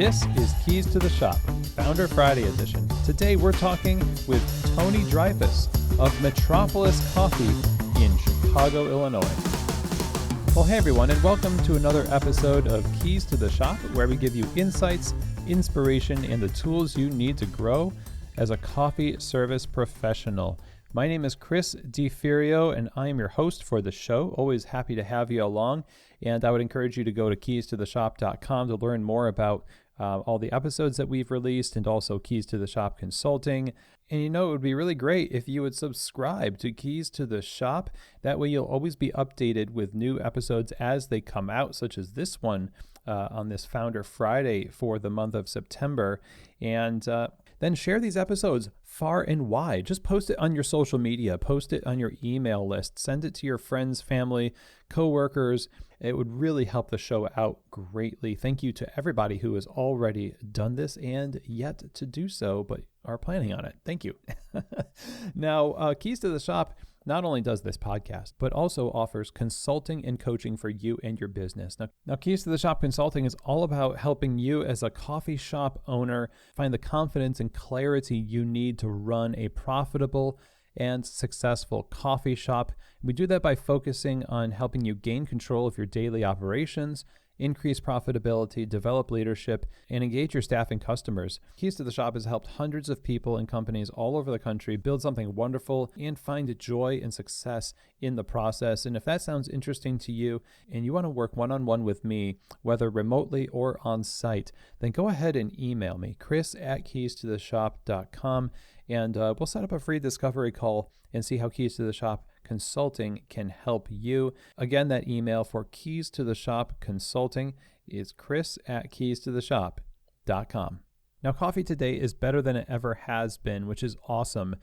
This is Keys to the Shop, Founder Friday edition. Today we're talking with Tony Dreyfuss of Metropolis Coffee in Chicago, Illinois. Well, hey everyone, and welcome to another episode of Keys to the Shop, where we give you insights, inspiration, and the tools you need to grow as a coffee service professional. My name is Chris DeFirio, and I am your host for the show. Always happy to have you along, and I would encourage you to go to keystotheshop.com to learn more about all the episodes that we've released, and also Keys to the Shop Consulting. And it would be really great if you would subscribe to Keys to the Shop. That way you'll always be updated with new episodes as they come out, such as this one on this Founder Friday for the month of September. And then share these episodes far and wide. Just post it on your social media, post it on your email list, send it to your friends, family, coworkers. It would really help the show out greatly. Thank you to everybody who has already done this and yet to do so, but are planning on it. Thank you. Now, Keys to the Shop not only does this podcast, but also offers consulting and coaching for you and your business. Now, Keys to the Shop Consulting is all about helping you as a coffee shop owner find the confidence and clarity you need to run a profitable and successful coffee shop. We do that by focusing on helping you gain control of your daily operations, increase profitability, develop leadership, and engage your staff and customers. Keys to the Shop has helped hundreds of people and companies all over the country build something wonderful and find joy and success in the process. And if that sounds interesting to you and you want to work one-on-one with me, whether remotely or on site, then go ahead and email me, chris@keystotheshop.com, and we'll set up a free discovery call and see how Keys to the Shop Consulting can help you. Again, that email for Keys to the Shop Consulting is chris@keystotheshop.com. Now, coffee today is better than it ever has been, which is awesome.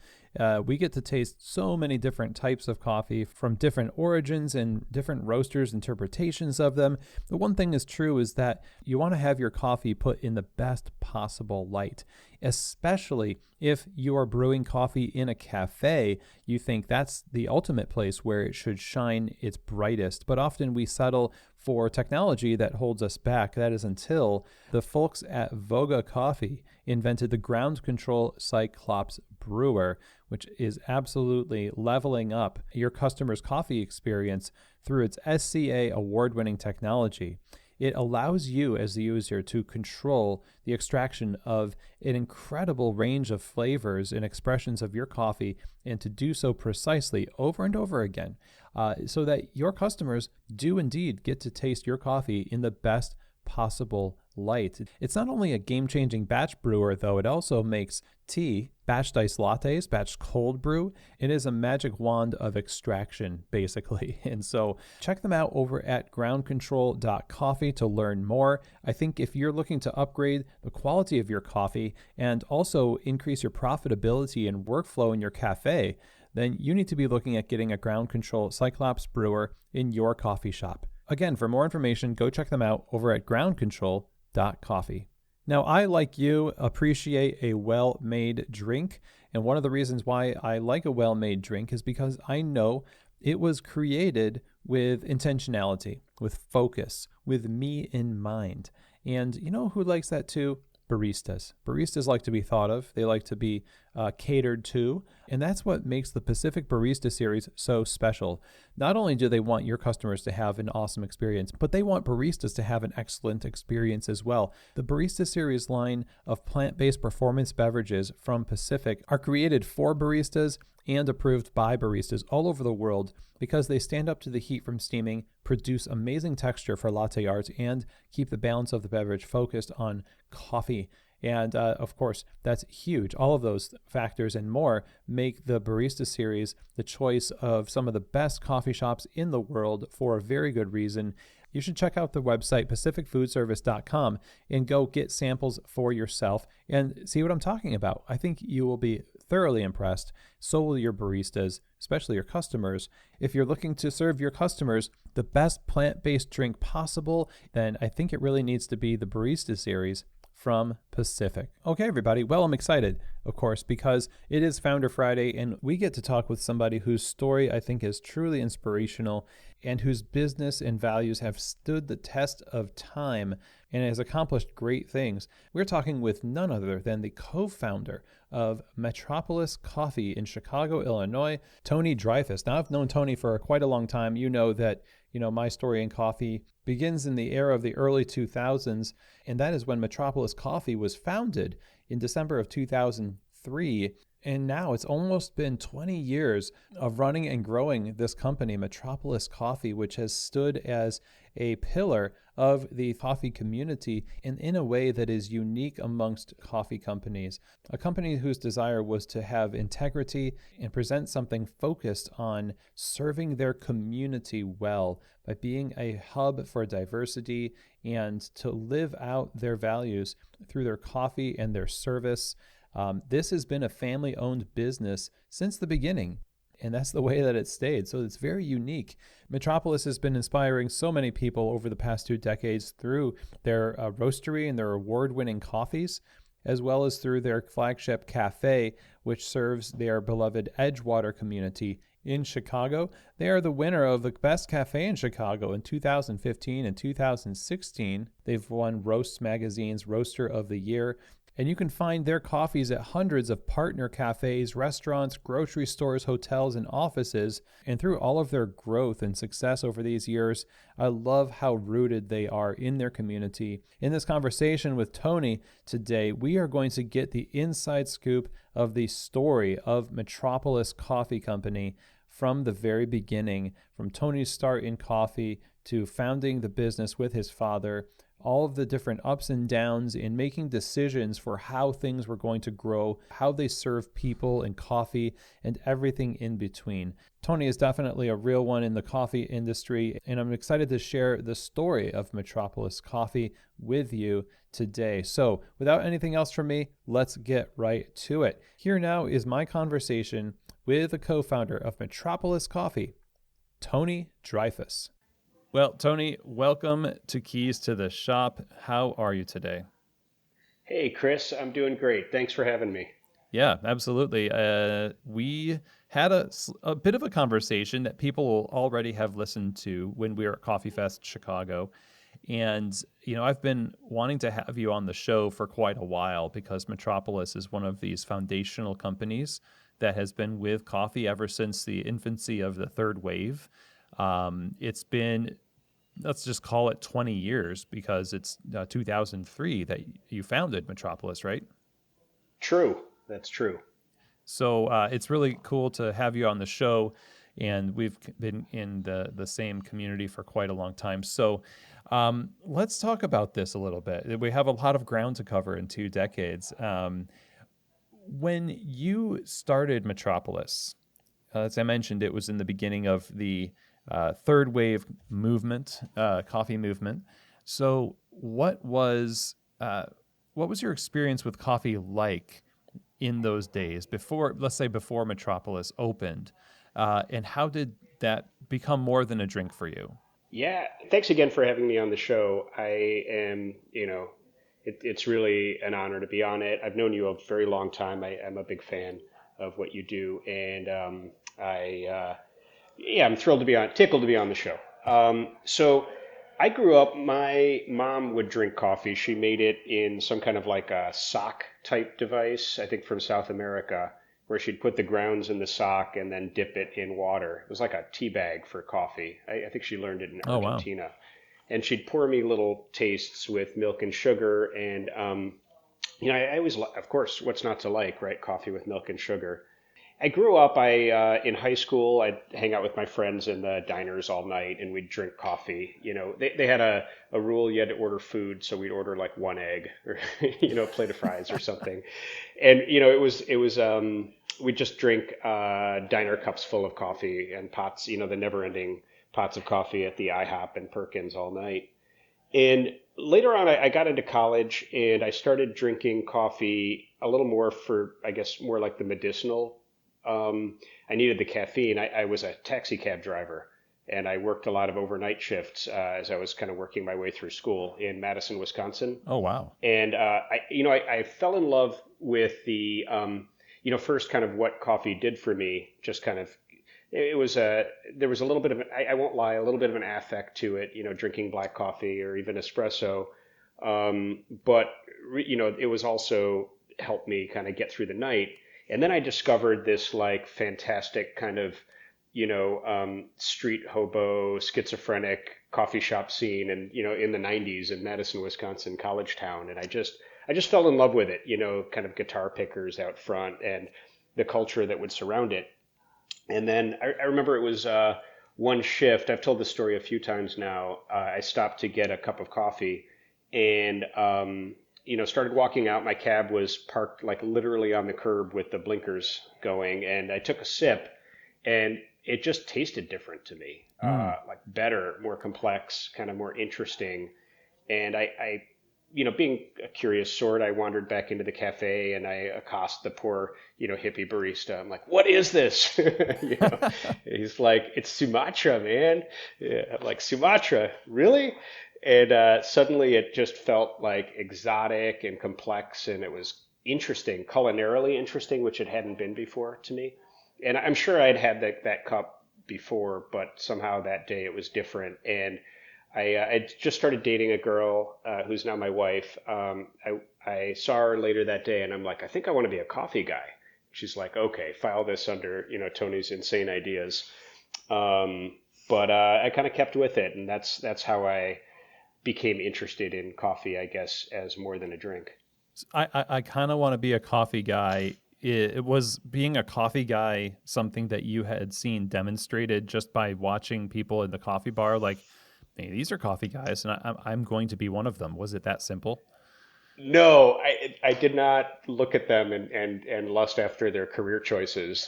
We get to taste so many different types of coffee from different origins and different roasters' interpretations of them. The one thing is true is that you want to have your coffee put in the best possible light, especially if you are brewing coffee in a cafe. You think that's the ultimate place where it should shine its brightest, but often we settle for technology that holds us back. That is until the folks at Voga Coffee invented the ground control Cyclops brewer, which is absolutely leveling up your customer's coffee experience through its SCA award-winning technology. It allows you as the user to control the extraction of an incredible range of flavors and expressions of your coffee, and to do so precisely over and over again, so that your customers do indeed get to taste your coffee in the best possible light. It's not only a game-changing batch brewer, though. It also makes tea, batched iced lattes, batched cold brew. It is a magic wand of extraction, basically. And so check them out over at groundcontrol.coffee to learn more. I think if you're looking to upgrade the quality of your coffee and also increase your profitability and workflow in your cafe, then you need to be looking at getting a ground control Cyclops brewer in your coffee shop. Again, for more information, go check them out over at groundcontrol.coffee. Now, I, like you, appreciate a well-made drink. And one of the reasons why I like a well-made drink is because I know it was created with intentionality, with focus, with me in mind. And you know who likes that too? Baristas. Baristas like to be thought of. They like to be catered to. And that's what makes the Pacific Barista Series so special. Not only do they want your customers to have an awesome experience, but they want baristas to have an excellent experience as well. The Barista Series line of plant-based performance beverages from Pacific are created for baristas and approved by baristas all over the world because they stand up to the heat from steaming, produce amazing texture for latte art, and keep the balance of the beverage focused on coffee. And of course, that's huge. All of those factors and more make the Barista Series the choice of some of the best coffee shops in the world for a very good reason. You should check out the website, pacificfoodservice.com, and go get samples for yourself and see what I'm talking about. I think you will be thoroughly impressed. So will your baristas, especially your customers. If you're looking to serve your customers the best plant-based drink possible, then I think it really needs to be the Barista Series from Pacific. Okay, everybody. Well, I'm excited. of course, because it is Founder Friday, and we get to talk with somebody whose story I think is truly inspirational and whose business and values have stood the test of time and has accomplished great things. We're talking with none other than the co-founder of Metropolis Coffee in Chicago, Illinois, Tony Dreyfuss. Now, I've known Tony for quite a long time. You know that, my story in coffee begins in the era of the early 2000s, and that is when Metropolis Coffee was founded in December of 2003. And now it's almost been 20 years of running and growing this company, Metropolis Coffee, which has stood as a pillar of the coffee community and in a way that is unique amongst coffee companies. A company whose desire was to have integrity and present something focused on serving their community well by being a hub for diversity and to live out their values through their coffee and their service. This has been a family-owned business since the beginning, and that's the way that it stayed. So it's very unique. Metropolis has been inspiring so many people over the past 2 decades through their roastery and their award-winning coffees, as well as through their flagship cafe, which serves their beloved Edgewater community in Chicago. They are the winner of the Best Cafe in Chicago in 2015 and 2016. They've won Roast Magazine's Roaster of the Year. And you can find their coffees at hundreds of partner cafes, restaurants, grocery stores, hotels, and offices. And through all of their growth and success over these years, I love how rooted they are in their community. In this conversation with Tony today, we are going to get the inside scoop of the story of Metropolis Coffee Company from the very beginning, from Tony's start in coffee to founding the business with his father, all of the different ups and downs in making decisions for how things were going to grow, how they serve people and coffee, and everything in between. Tony is definitely a real one in the coffee industry, and I'm excited to share the story of Metropolis Coffee with you today. So, without anything else from me, let's get right to it. Here now is my conversation with the co-founder of Metropolis Coffee, Tony Dreyfuss. Well, Tony, welcome to Keys to the Shop. How are you today? Hey, Chris, I'm doing great. Thanks for having me. Yeah, absolutely. We had a bit of a conversation that people will already have listened to when we were at Coffee Fest Chicago. And, I've been wanting to have you on the show for quite a while because Metropolis is one of these foundational companies that has been with coffee ever since the infancy of the third wave. It's been, let's just call it 20 years because it's 2003 that you founded Metropolis, right? True. That's true. So it's really cool to have you on the show, and we've been in the same community for quite a long time. So let's talk about this a little bit. We have a lot of ground to cover in 2 decades. When you started Metropolis, as I mentioned, it was in the beginning of the third wave movement, coffee movement. So what was your experience with coffee like in those days before, let's say before Metropolis opened, and how did that become more than a drink for you? Yeah, thanks again for having me on the show. It's really an honor to be on it. I've known you a very long time. I'm a big fan of what you do, and I'm tickled to be on the show. So I grew up, my mom would drink coffee. She made it in some kind of like a sock type device, I think from South America, where she'd put the grounds in the sock and then dip it in water. It was like a tea bag for coffee. I think she learned it in Oh, wow. Argentina. And she'd pour me little tastes with milk and sugar. And, I always, of course, what's not to like, right? Coffee with milk and sugar. I grew up, in high school, I'd hang out with my friends in the diners all night and we'd drink coffee. They had a rule you had to order food, so we'd order like one egg or, a plate of fries or something. And, we'd just drink diner cups full of coffee and pots, the never ending pots of coffee at the IHOP and Perkins all night. And later on, I got into college and I started drinking coffee a little more for, I guess, more like the medicinal. I needed the caffeine. I was a taxi cab driver, and I worked a lot of overnight shifts as I was kind of working my way through school in Madison, Wisconsin. Oh, wow. And I fell in love with the first kind of what coffee did for me. Just kind of it was a there was a little bit of I won't lie, a little bit of an affect to it. Drinking black coffee or even espresso, but it was also helped me kind of get through the night. And then I discovered this like fantastic kind of street hobo, schizophrenic coffee shop scene, and in the '90s in Madison, Wisconsin, college town, and I just fell in love with it. Kind of guitar pickers out front and the culture that would surround it. And then I remember it was one shift. I've told this story a few times now. I stopped to get a cup of coffee, and started walking out. My cab was parked like literally on the curb with the blinkers going, and I took a sip, and it just tasted different to me, like better, more complex, kind of more interesting. And being a curious sort, I wandered back into the cafe and I accost the poor, hippie barista. I'm like, "What is this?" He's like, "It's Sumatra, man." Yeah, I'm like, "Sumatra, really?" And suddenly it just felt like exotic and complex, and it was interesting, culinarily interesting, which it hadn't been before to me. And I'm sure I'd had that cup before, but somehow that day it was different. And I just started dating a girl who's now my wife. I saw her later that day, and I'm like, "I think I want to be a coffee guy." She's like, "Okay, file this under Tony's insane ideas." But I kind of kept with it, and that's how I became interested in coffee, I guess, as more than a drink. I kind of want to be a coffee guy. It was being a coffee guy something that you had seen demonstrated just by watching people in the coffee bar, like, "Hey, these are coffee guys, and I'm going to be one of them." Was it that simple? No, I did not look at them and lust after their career choices.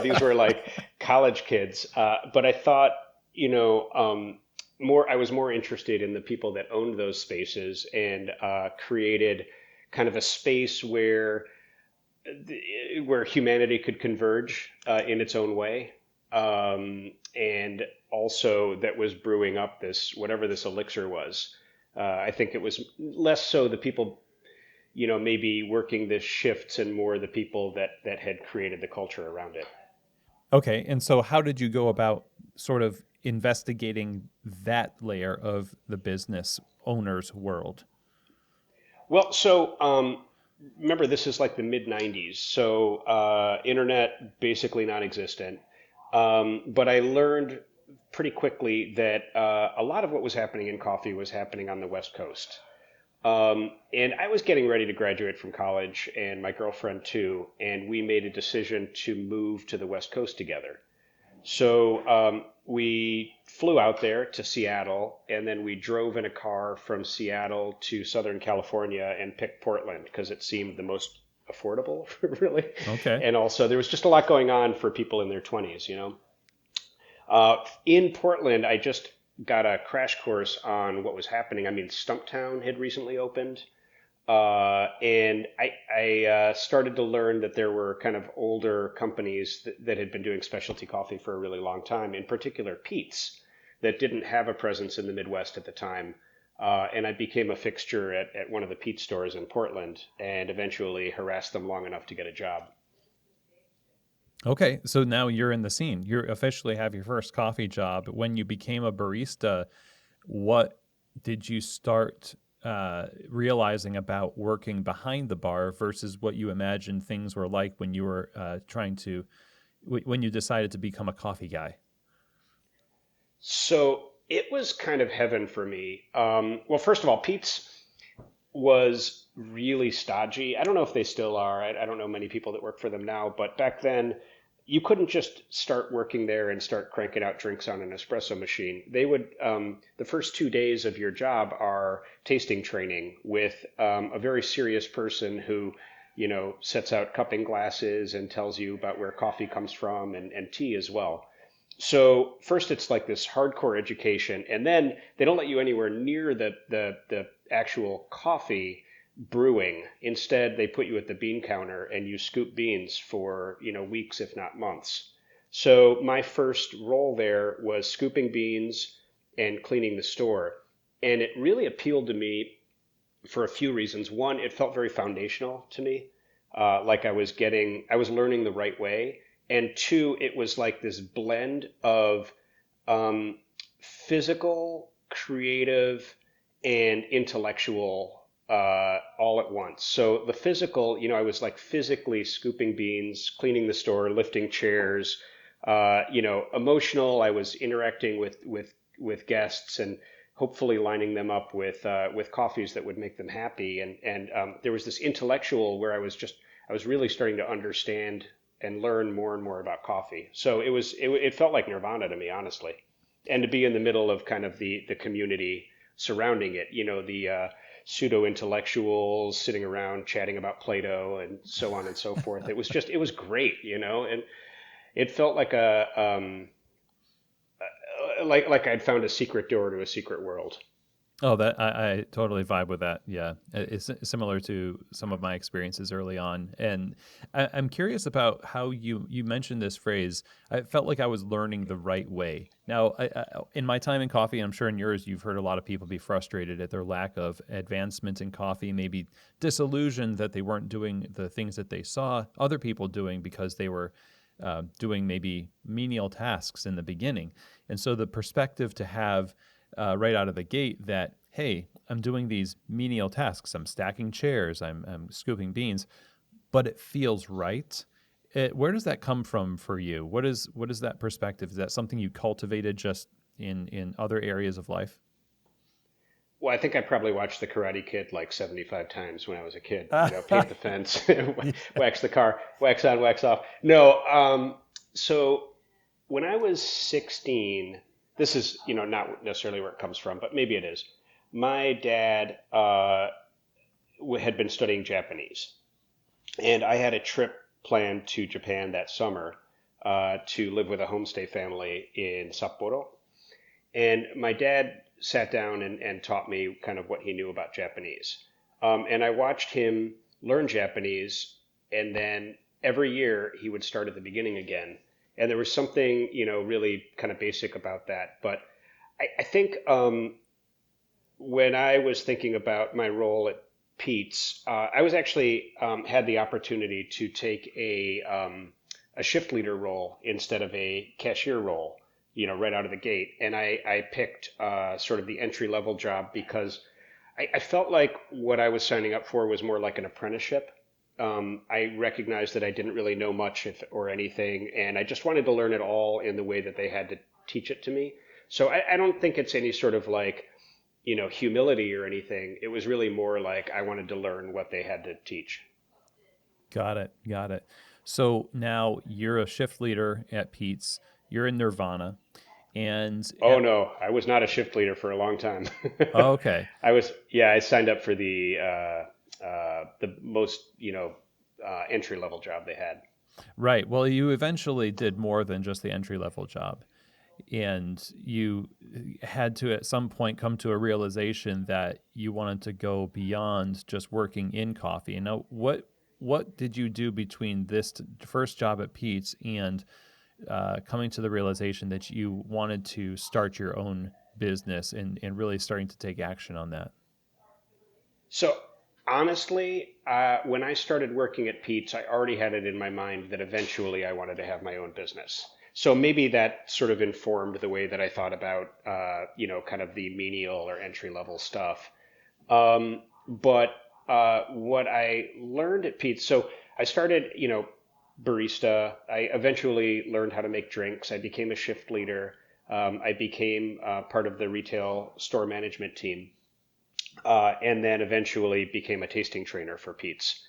These were like college kids. But I thought, I was more interested in the people that owned those spaces and created kind of a space where humanity could converge in its own way. And also that was brewing up this, whatever this elixir was. I think it was less so the people, maybe working the shifts and more the people that had created the culture around it. Okay, and so how did you go about sort of investigating that layer of the business owner's world? Well, so remember, this is like the mid '90s, so internet basically non-existent. But I learned pretty quickly that a lot of what was happening in coffee was happening on the West Coast. And I was getting ready to graduate from college, and my girlfriend too, and we made a decision to move to the West Coast together. So we flew out there to Seattle, and then we drove in a car from Seattle to Southern California and picked Portland because it seemed the most affordable, really. Okay. And also, there was just a lot going on for people in their 20s. In Portland, I just got a crash course on what was happening. I mean, Stumptown had recently opened. And I started to learn that there were kind of older companies that had been doing specialty coffee for a really long time, in particular Pete's, that didn't have a presence in the Midwest at the time. And I became a fixture at one of the Pete's stores in Portland and eventually harassed them long enough to get a job. Okay, so now you're in the scene. You officially have your first coffee job. When you became a barista, what did you start realizing about working behind the bar versus what you imagined things were like when you were when you decided to become a coffee guy? So it was kind of heaven for me. Well, first of all, Pete's was really stodgy. I don't know if they still are. I don't know many people that work for them now, but back then you couldn't just start working there and start cranking out drinks on an espresso machine. They would, the first 2 days of your job are tasting training with a very serious person who, sets out cupping glasses and tells you about where coffee comes from and tea as well. So first it's like this hardcore education, and then they don't let you anywhere near the actual coffee brewing. Instead, they put you at the bean counter and you scoop beans for, weeks, if not months. So my first role there was scooping beans and cleaning the store. And it really appealed to me for a few reasons. One, it felt very foundational to me, like I was learning the right way. And two, it was like this blend of um, physical, creative, and intellectual all at once. So the physical, I was like physically scooping beans, cleaning the store, lifting chairs. Emotional, I was interacting with guests and hopefully lining them up with coffees that would make them happy. And there was this intellectual where I was really starting to understand and learn more and more about coffee. So it felt like nirvana to me, honestly, and to be in the middle of kind of the community surrounding it. The pseudo intellectuals sitting around chatting about Plato and so on and so forth. It was great, and it felt like like I'd found a secret door to a secret world. Oh, that I totally vibe with that. Yeah, it's similar to some of my experiences early on, and I'm curious about how you mentioned this phrase. I felt like I was learning the right way. Now, in my time in coffee, I'm sure in yours, you've heard a lot of people be frustrated at their lack of advancement in coffee, maybe disillusioned that they weren't doing the things that they saw other people doing because they were doing maybe menial tasks in the beginning, and so the perspective to have right out of the gate that, hey, I'm doing these menial tasks. I'm stacking chairs. I'm scooping beans, but it feels right. Where does that come from for you? What is that perspective? Is that something you cultivated just in other areas of life? Well, I think I probably watched The Karate Kid like 75 times when I was a kid. Paint the fence, wax the car, wax on, wax off. No, so when I was 16, this is, not necessarily where it comes from, but maybe it is. My dad had been studying Japanese, and I had a trip planned to Japan that summer to live with a homestay family in Sapporo. And my dad sat down and taught me kind of what he knew about Japanese. And I watched him learn Japanese, and then every year he would start at the beginning again. And there was something, really kind of basic about that. But I think when I was thinking about my role at Pete's, I was actually had the opportunity to take a shift leader role instead of a cashier role, right out of the gate. And I picked sort of the entry level job because I felt like what I was signing up for was more like an apprenticeship. I recognized that I didn't really know much or anything, and I just wanted to learn it all in the way that they had to teach it to me. So I don't think it's any sort of like, humility or anything. It was really more like I wanted to learn what they had to teach. Got it. Got it. So now you're a shift leader at Pete's. You're in Nirvana, and Oh no, I was not a shift leader for a long time. oh, okay. Yeah, I signed up for the most, entry level job they had. Right. Well, you eventually did more than just the entry level job. And you had to at some point come to a realization that you wanted to go beyond just working in coffee. And now, what did you do between this first job at Pete's and coming to the realization that you wanted to start your own business and really starting to take action on that? So honestly, when I started working at Pete's, I already had it in my mind that eventually I wanted to have my own business. So maybe that sort of informed the way that I thought about, kind of the menial or entry level stuff. But what I learned at Pete's, so I started, barista. I eventually learned how to make drinks. I became a shift leader. I became part of the retail store management team, and then eventually became a tasting trainer for Pete's,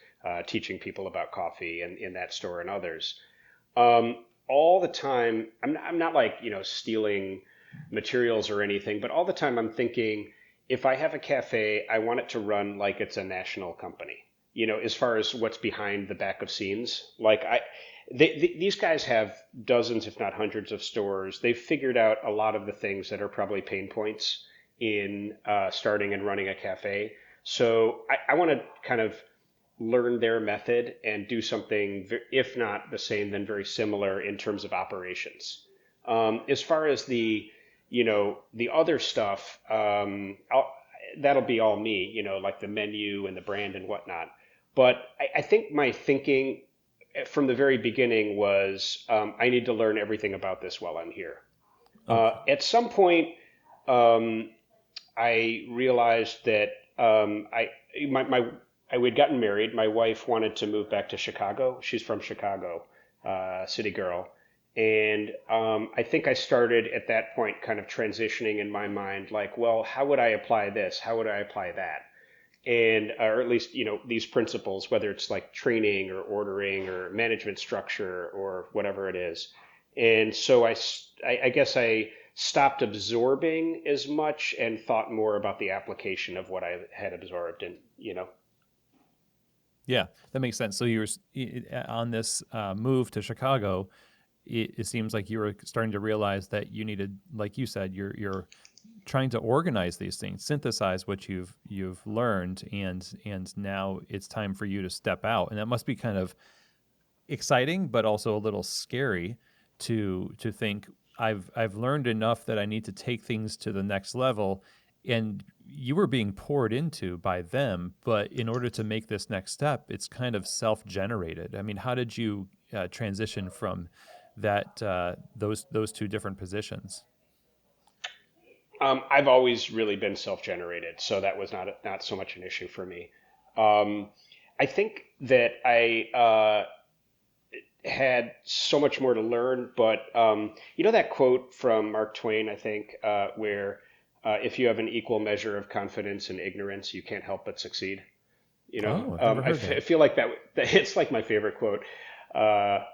teaching people about coffee and in that store and others. All the time, I'm not like, stealing materials or anything, but all the time I'm thinking, if I have a cafe, I want it to run like it's a national company, as far as what's behind the back of scenes. Like these guys have dozens, if not hundreds of stores. They've figured out a lot of the things that are probably pain points in starting and running a cafe. So I want to kind of learn their method and do something, if not the same, then very similar in terms of operations. As far as the other stuff, that'll be all me, like the menu and the brand and whatnot. But I think my thinking from the very beginning was I need to learn everything about this while I'm here. Okay. At some point, um, I realized that I had gotten married. My wife wanted to move back to Chicago. She's from Chicago, city girl. And I think I started at that point kind of transitioning in my mind, like, well, how would I apply this? How would I apply that? And or at least these principles, whether it's like training or ordering or management structure or whatever it is. And so I guess I stopped absorbing as much and thought more about the application of what I had absorbed. And Yeah, that makes sense. So you were on this move to Chicago. It seems like you were starting to realize that you needed, like you said, you're trying to organize these things, synthesize what you've learned, and now it's time for you to step out. And that must be kind of exciting, but also a little scary to think I've learned enough that I need to take things to the next level. And you were being poured into by them, but in order to make this next step, it's kind of self-generated. I mean, how did you transition from that those two different positions? I've always really been self-generated, so that was not so much an issue for me. Um, I think that I had so much more to learn, but that quote from Mark Twain, I think, where if you have an equal measure of confidence and ignorance, you can't help but succeed. Oh, I've never heard I that. feel like that it's like my favorite quote. Uh,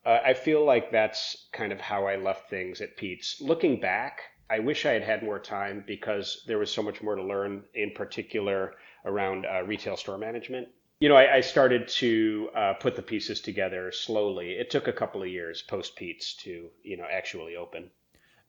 I feel like that's kind of how I left things at Pete's. Looking back, I wish I had had more time because there was so much more to learn, in particular around retail store management. I started to put the pieces together slowly. It took a couple of years post Pete's to, actually open.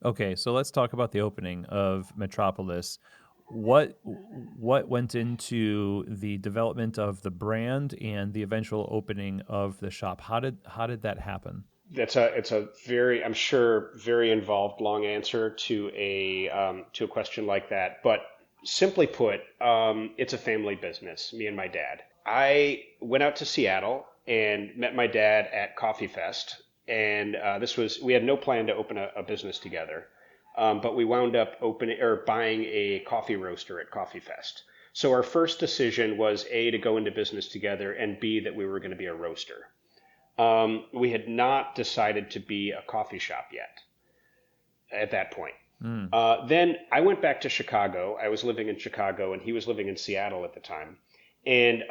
Okay, so let's talk about the opening of Metropolis. What went into the development of the brand and the eventual opening of the shop? How did that happen? It's a very, I'm sure, very involved, long answer to a question like that. But simply put, it's a family business. Me and my dad. I went out to Seattle and met my dad at Coffee Fest, and we had no plan to open a business together, but we wound up opening or buying a coffee roaster at Coffee Fest. So our first decision was A, to go into business together, and B, that we were going to be a roaster. We had not decided to be a coffee shop yet at that point. Mm. Then I went back to Chicago. I was living in Chicago, and he was living in Seattle at the time. And,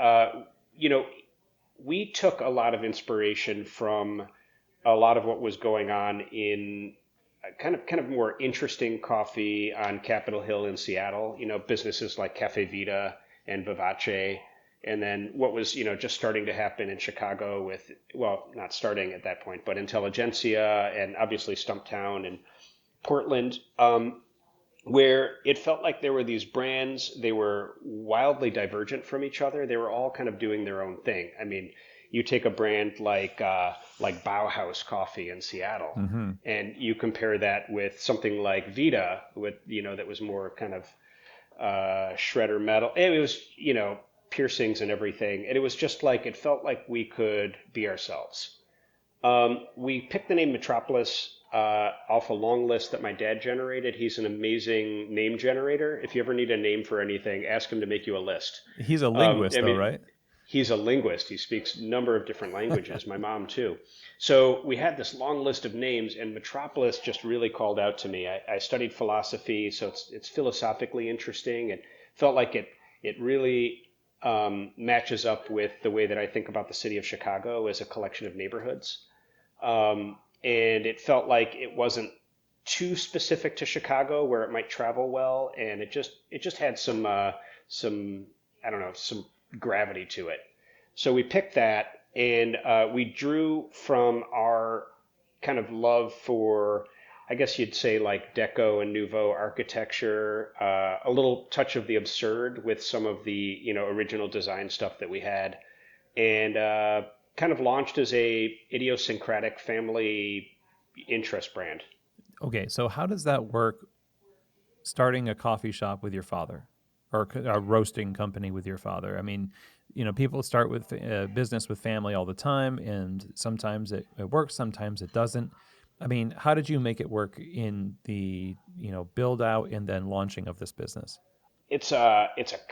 we took a lot of inspiration from a lot of what was going on in kind of more interesting coffee on Capitol Hill in Seattle. Businesses like Cafe Vita and Vivace, and then what was just starting to happen in Chicago with, well, not starting at that point, but Intelligentsia and obviously Stumptown and Portland, where it felt like there were these brands. They were wildly divergent from each other. They were all kind of doing their own thing. I mean, you take a brand like Bauhaus Coffee in Seattle, Hmm. and you compare that with something like Vita, with that was more kind of shredder metal. It was piercings and everything, and it was just like it felt like we could be ourselves. We picked the name Metropolis off a long list that my dad generated. He's an amazing name generator. If you ever need a name for anything, ask him to make you a list. He's a I linguist, though, mean, right? he's a linguist. He speaks a number of different languages. My mom too. So we had this long list of names, and Metropolis just really called out to me. I studied philosophy, so it's philosophically interesting, and felt like it really matches up with the way that I think about the city of Chicago as a collection of neighborhoods. And it felt like it wasn't too specific to Chicago where it might travel well, and it just had some I don't know, some gravity to it. So we picked that, and we drew from our kind of love for, I guess you'd say, like Deco and Nouveau architecture, a little touch of the absurd with some of the original design stuff that we had. and kind of launched as a idiosyncratic family interest brand. Okay, so how does that work starting a coffee shop with your father or a roasting company with your father? I mean, people start with business with family all the time, and sometimes it works, sometimes it doesn't. I mean, how did you make it work in the, build out and then launching of this business? It's a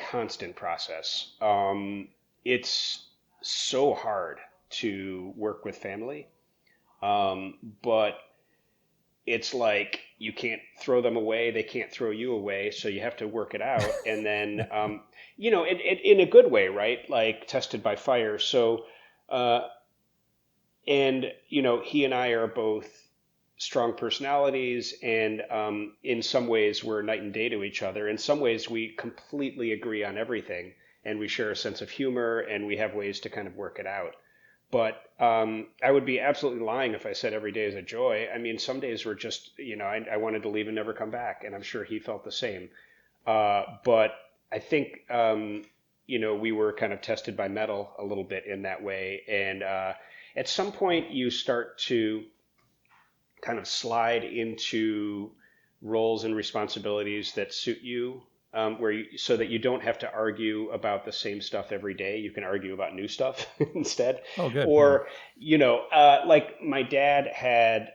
constant process. It's so hard to work with family, but it's like you can't throw them away, they can't throw you away, so you have to work it out, and then in a good way, right? Like tested by fire. So, uh, and he and I are both strong personalities, and in some ways we're night and day to each other. In some ways we completely agree on everything, and we share a sense of humor, and we have ways to kind of work it out. But I would be absolutely lying if I said every day is a joy. I mean, some days were just, I wanted to leave and never come back, and I'm sure he felt the same. But I think, we were kind of tested by metal a little bit in that way. And at some point, you start to kind of slide into roles and responsibilities that suit you, so that you don't have to argue about the same stuff every day. You can argue about new stuff instead. Oh, good. Yeah. Or, like my dad had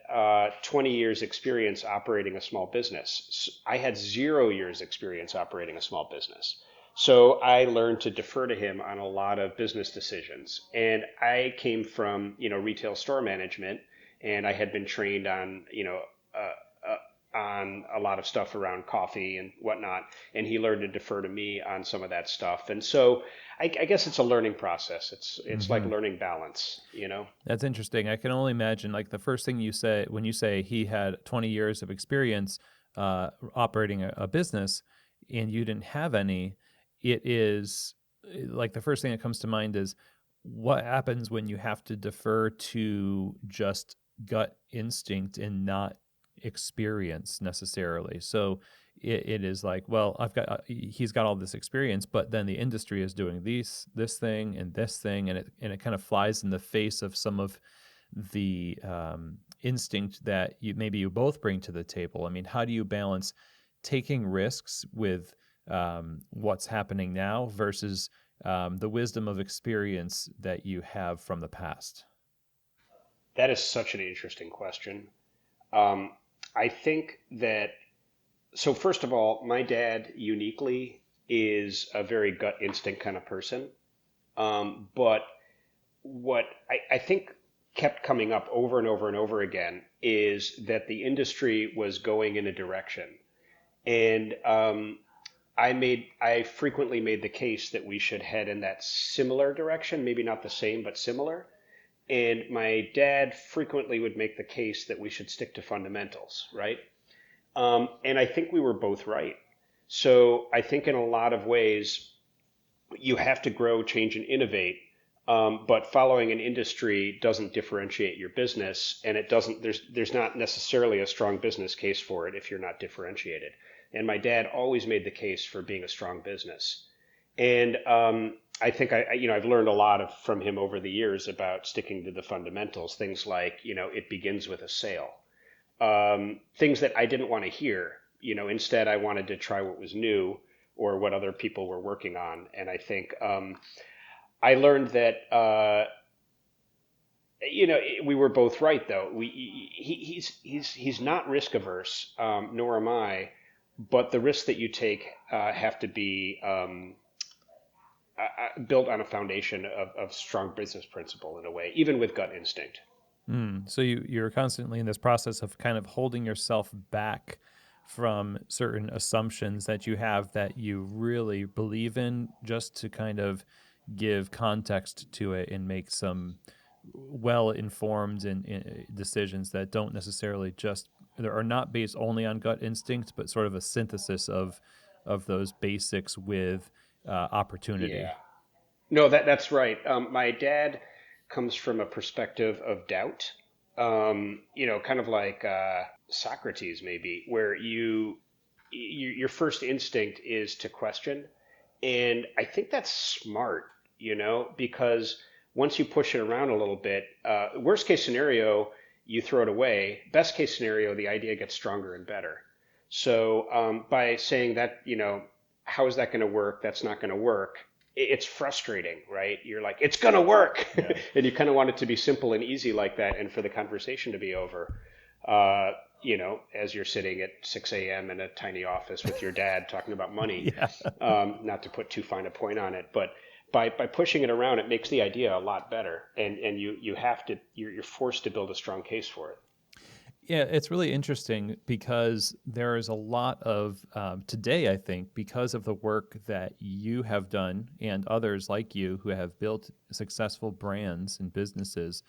20 years experience operating a small business. I had 0 years experience operating a small business. So I learned to defer to him on a lot of business decisions. And I came from, retail store management, and I had been trained on, on a lot of stuff around coffee and whatnot, and he learned to defer to me on some of that stuff. And so I guess it's a learning process. It's like Hmm. learning balance. That's interesting. I can only imagine, like, the first thing you say when you say he had 20 years of experience operating a business and you didn't have any. It is like the first thing that comes to mind is what happens when you have to defer to just gut instinct and not experience necessarily. So it is like, well, he's got all this experience, but then the industry is doing this thing and this thing, and it kind of flies in the face of some of the instinct that you both bring to the table. I mean, how do you balance taking risks with what's happening now versus the wisdom of experience that you have from the past? That is such an interesting question. Um, I think that, so first of all, my dad uniquely is a very gut instinct kind of person. But what I think kept coming up over and over and over again is that the industry was going in a direction. And I frequently made the case that we should head in that similar direction, maybe not the same, but similar. And my dad frequently would make the case that we should stick to fundamentals, right? And I think we were both right. So I think in a lot of ways, you have to grow, change, and innovate. But following an industry doesn't differentiate your business, and it doesn't. There's not necessarily a strong business case for it if you're not differentiated. And my dad always made the case for being a strong business. And I think I've learned a lot from him over the years about sticking to the fundamentals. Things like it begins with a sale. Things that I didn't want to hear. Instead I wanted to try what was new or what other people were working on. And I think I learned that we were both right though. He's not risk averse, nor am I. But the risks that you take have to be built on a foundation of strong business principle in a way, even with gut instinct. So you're constantly in this process of kind of holding yourself back from certain assumptions that you have that you really believe in, just to kind of give context to it and make some well informed and decisions that don't necessarily just are not based only on gut instinct, but sort of a synthesis of those basics with opportunity. Yeah. No, that's right. My dad comes from a perspective of doubt. Kind of like Socrates, maybe, where your first instinct is to question, and I think that's smart. Because once you push it around a little bit, worst case scenario, you throw it away. Best case scenario, the idea gets stronger and better. So by saying that, how is that going to work? That's not going to work. It's frustrating, right? You're like, it's going to work. Yeah. And you kind of want it to be simple and easy like that and for the conversation to be over. As you're sitting at 6 a.m. in a tiny office with your dad talking about money, Yeah. not to put too fine a point on it, but by pushing it around, it makes the idea a lot better. And you're forced to build a strong case for it. Yeah, it's really interesting because there is a lot of today, I think, because of the work that you have done and others like you who have built successful brands and businesses,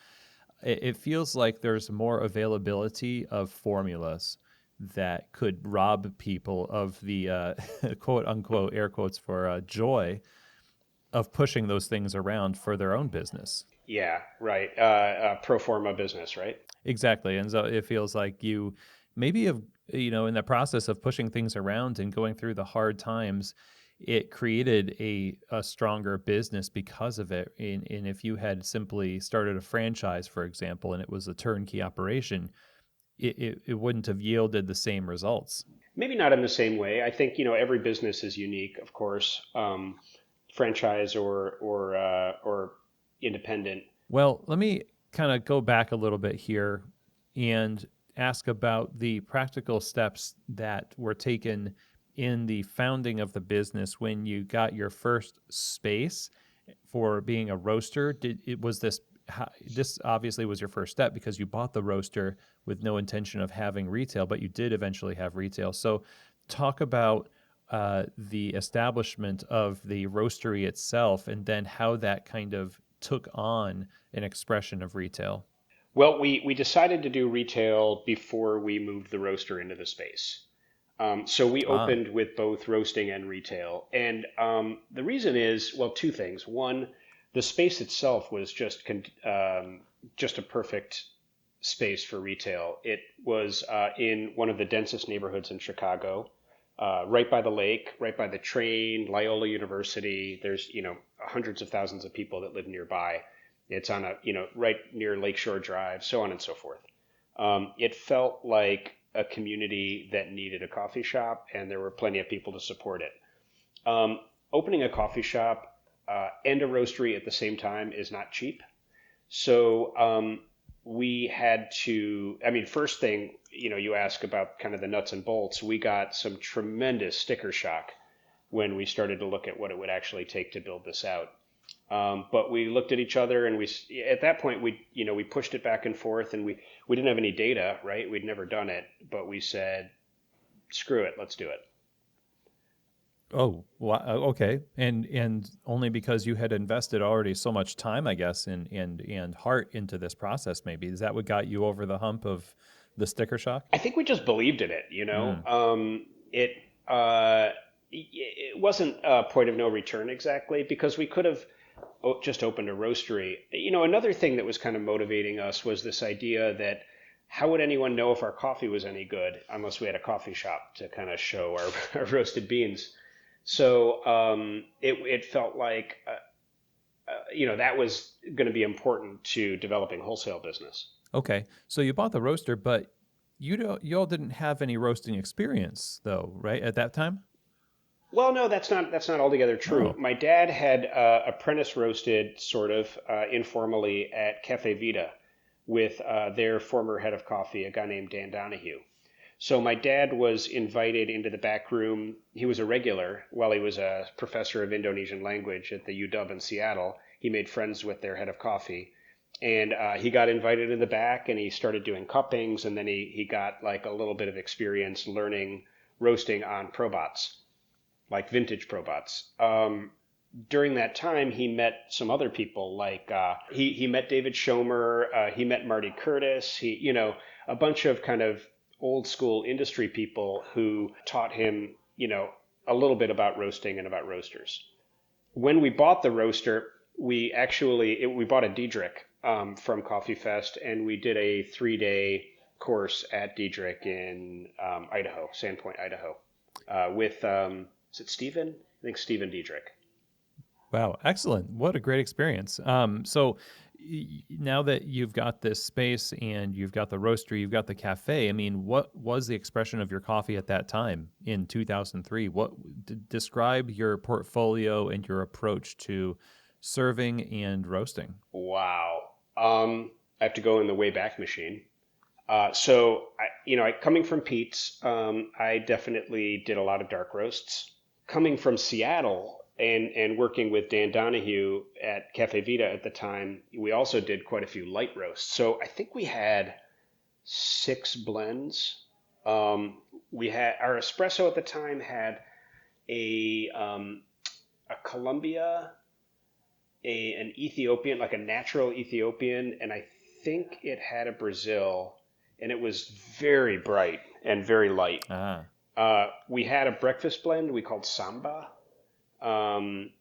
it feels like there's more availability of formulas that could rob people of the quote unquote air quotes for joy of pushing those things around for their own business. Yeah, right. Pro forma business, right? Exactly. And so it feels like you maybe have, in the process of pushing things around and going through the hard times, it created a stronger business because of it. And if you had simply started a franchise, for example, and it was a turnkey operation, it wouldn't have yielded the same results. Maybe not in the same way. I think, every business is unique, of course, franchise or independent. Well, let me kind of go back a little bit here and ask about the practical steps that were taken in the founding of the business when you got your first space for being a roaster. This obviously was your first step because you bought the roaster with no intention of having retail, but you did eventually have retail. So talk about the establishment of the roastery itself and then how that kind of took on an expression of retail. Well, we decided to do retail before we moved the roaster into the space. So we Ah, opened with both roasting and retail. And the reason is, well, two things. One, the space itself was just a perfect space for retail. It was in one of the densest neighborhoods in Chicago, right by the lake, right by the train, Loyola University. There's, hundreds of thousands of people that live nearby. It's on right near Lakeshore Drive, so on and so forth. It felt like a community that needed a coffee shop, and there were plenty of people to support it. Opening a coffee shop and a roastery at the same time is not cheap. So we had to, first thing, you ask about kind of the nuts and bolts. We got some tremendous sticker shock when we started to look at what it would actually take to build this out. But we looked at each other and at that point, we pushed it back and forth and we didn't have any data, right? We'd never done it, but we said, screw it, let's do it. oh, okay. And only because you had invested already so much time, I guess, and heart into this process, maybe. Is that what got you over the hump of the sticker shock? I think we just believed in it. Mm. It wasn't a point of no return exactly because we could have just opened a roastery. Another thing that was kind of motivating us was this idea that how would anyone know if our coffee was any good unless we had a coffee shop to kind of show our roasted beans? So it felt like, that was going to be important to developing wholesale business. Okay. So you bought the roaster, but you all didn't have any roasting experience, though, right? At that time? Well, no, that's not altogether true. Oh, My dad had apprentice roasted sort of informally at Cafe Vita with their former head of coffee, a guy named Dan Donahue. So my dad was invited into the back room. He was a regular while he was a professor of Indonesian language at the UW in Seattle. He made friends with their head of coffee. And he got invited in the back and he started doing cuppings. And then he got like a little bit of experience learning roasting on Probots, like vintage Probots. During that time, he met some other people like he met David Schomer. He met Marty Curtis. A bunch of kind of old school industry people who taught him, a little bit about roasting and about roasters. When we bought the roaster, we bought a Diedrich from Coffee Fest, and we did a 3-day course at Diedrich in Idaho, Sandpoint, Idaho, with is it Stephen? I think Stephen Diedrich. Wow, excellent. What a great experience. Now that you've got this space and you've got the roastery, you've got the cafe, I mean, what was the expression of your coffee at that time in 2003? Describe your portfolio and your approach to serving and roasting? Wow. I have to go in the Wayback Machine. Coming from Pete's, I definitely did a lot of dark roasts. Coming from Seattle and working with Dan Donahue at Cafe Vita at the time, we also did quite a few light roasts. So I think we had 6 blends. We had our espresso at the time had a Colombia, an Ethiopian, like a natural Ethiopian, and I think it had a Brazil, and it was very bright and very light. Ah, We had a breakfast blend we called Samba, and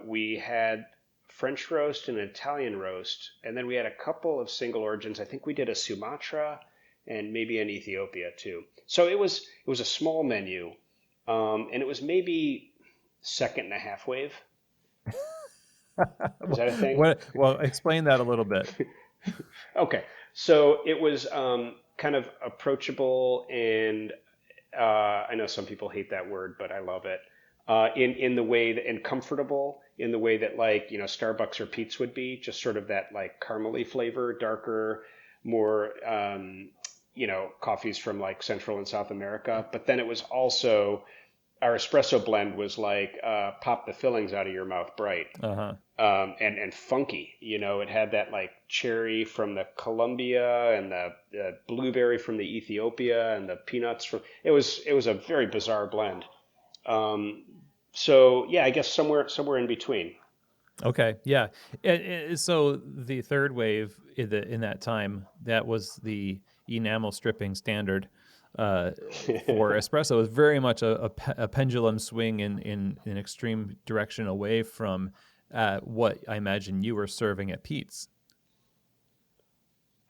we had French roast and an Italian roast, and then we had a couple of single origins. I think we did a Sumatra and maybe an Ethiopia too. So it was a small menu, and it was maybe second and a half wave. Is that a thing? well, explain that a little bit. Okay, so it was kind of approachable, and I know some people hate that word, but I love it. In the way that, and comfortable in the way that, like, Starbucks or Pete's would be, just sort of that like caramely flavor, darker, more coffees from like Central and South America. But then it was also our espresso blend was like pop the fillings out of your mouth bright. Uh-huh. And funky. It had that like cherry from the Colombia and the blueberry from the Ethiopia and the peanuts from. It was a very bizarre blend. So yeah, I guess somewhere in between. Okay, yeah. So the third wave in that time, that was the enamel stripping standard for espresso. It was very much a pendulum swing in an extreme direction away from what I imagine you were serving at Pete's.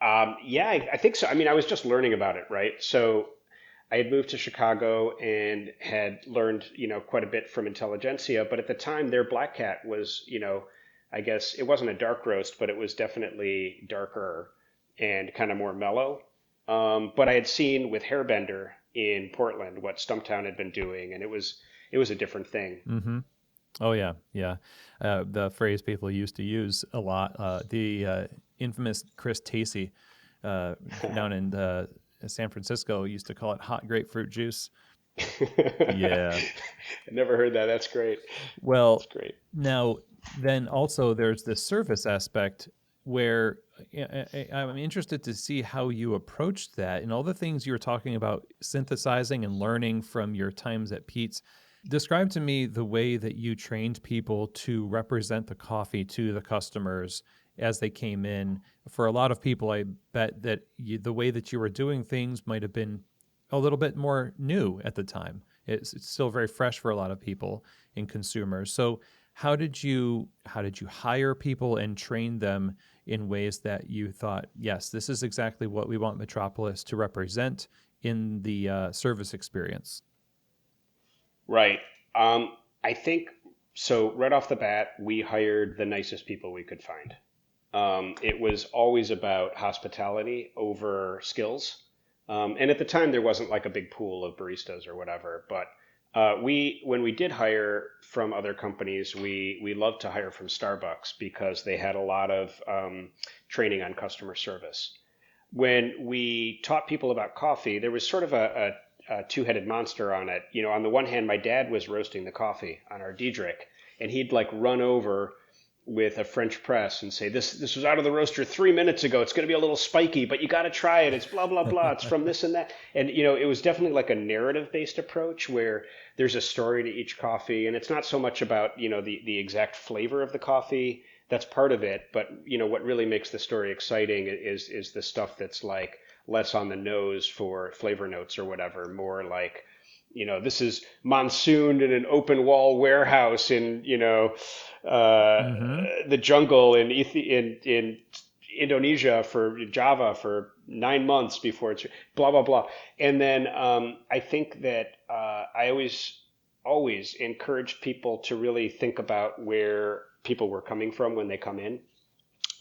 Yeah, I think so. I mean, I was just learning about it, right? So I had moved to Chicago and had learned, quite a bit from Intelligentsia, but at the time their Black Cat was, I guess it wasn't a dark roast, but it was definitely darker and kind of more mellow. But I had seen with Hairbender in Portland what Stumptown had been doing, and it was a different thing. Mm-hmm. Oh yeah, yeah. The phrase people used to use a lot, the infamous Chris Tacey down in San Francisco used to call it hot grapefruit juice. Yeah. I never heard that. That's great. Well, That's great. now then also there's this service aspect where I'm interested to see how you approached that and all the things you were talking about synthesizing and learning from your times at Pete's. Describe to me the way that you trained people to represent the coffee to the customers as they came in. For a lot of people, I bet that the way that you were doing things might have been a little bit more new at the time. It's still very fresh for a lot of people and consumers. So how did you hire people and train them in ways that you thought, yes, this is exactly what we want Metropolis to represent in the service experience? Right. I think so. Right off the bat, we hired the nicest people we could find. It was always about hospitality over skills. And at the time, there wasn't like a big pool of baristas or whatever. But when we did hire from other companies, we loved to hire from Starbucks because they had a lot of training on customer service. When we taught people about coffee, there was sort of a two-headed monster on it. On the one hand, my dad was roasting the coffee on our Diedrich, and he'd like run over with a French press and say, this was out of the roaster 3 minutes ago. It's going to be a little spiky, but you got to try it. It's blah, blah, blah. It's from this and that. And, it was definitely like a narrative-based approach where there's a story to each coffee. And it's not so much about, the exact flavor of the coffee. That's part of it. But, what really makes the story exciting is the stuff that's like less on the nose for flavor notes or whatever, more like, this is monsooned in an open wall warehouse in, the jungle in Indonesia for Java for 9 months before it's blah, blah, blah. And then I think that always encouraged people to really think about where people were coming from when they come in.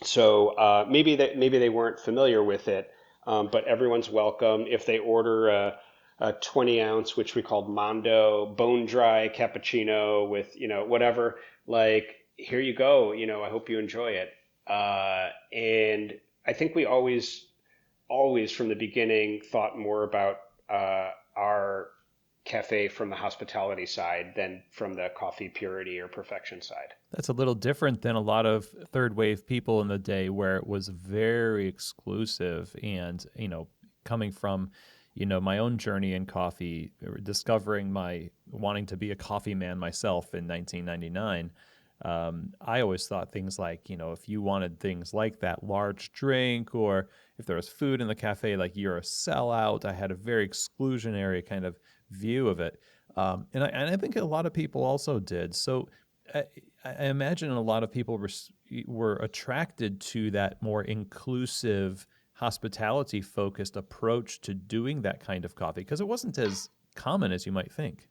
So maybe they weren't familiar with it, but everyone's welcome. If they order a 20 ounce, which we called Mondo, bone dry cappuccino with, whatever, like, here you go, I hope you enjoy it. And I think we always from the beginning thought more about our cafe from the hospitality side than from the coffee purity or perfection side. That's a little different than a lot of third wave people in the day where it was very exclusive. And, coming from, my own journey in coffee, discovering my wanting to be a coffee man myself in 1999, I always thought things like, if you wanted things like that large drink, or if there was food in the cafe, like you're a sellout. I had a very exclusionary kind of view of it. And I think a lot of people also did. So I imagine a lot of people were attracted to that more inclusive, hospitality focused approach to doing that kind of coffee because it wasn't as common as you might think.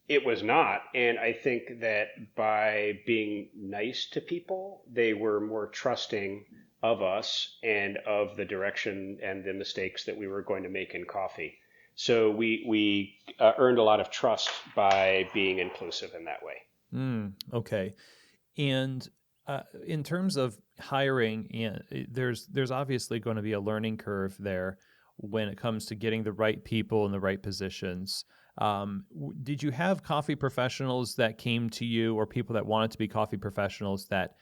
It was not. And I think that by being nice to people, they were more trusting of us and of the direction and the mistakes that we were going to make in coffee. So we earned a lot of trust by being inclusive in that way. Okay. And in terms of hiring, there's obviously going to be a learning curve there when it comes to getting the right people in the right positions. Did you have coffee professionals that came to you, or people that wanted to be coffee professionals that,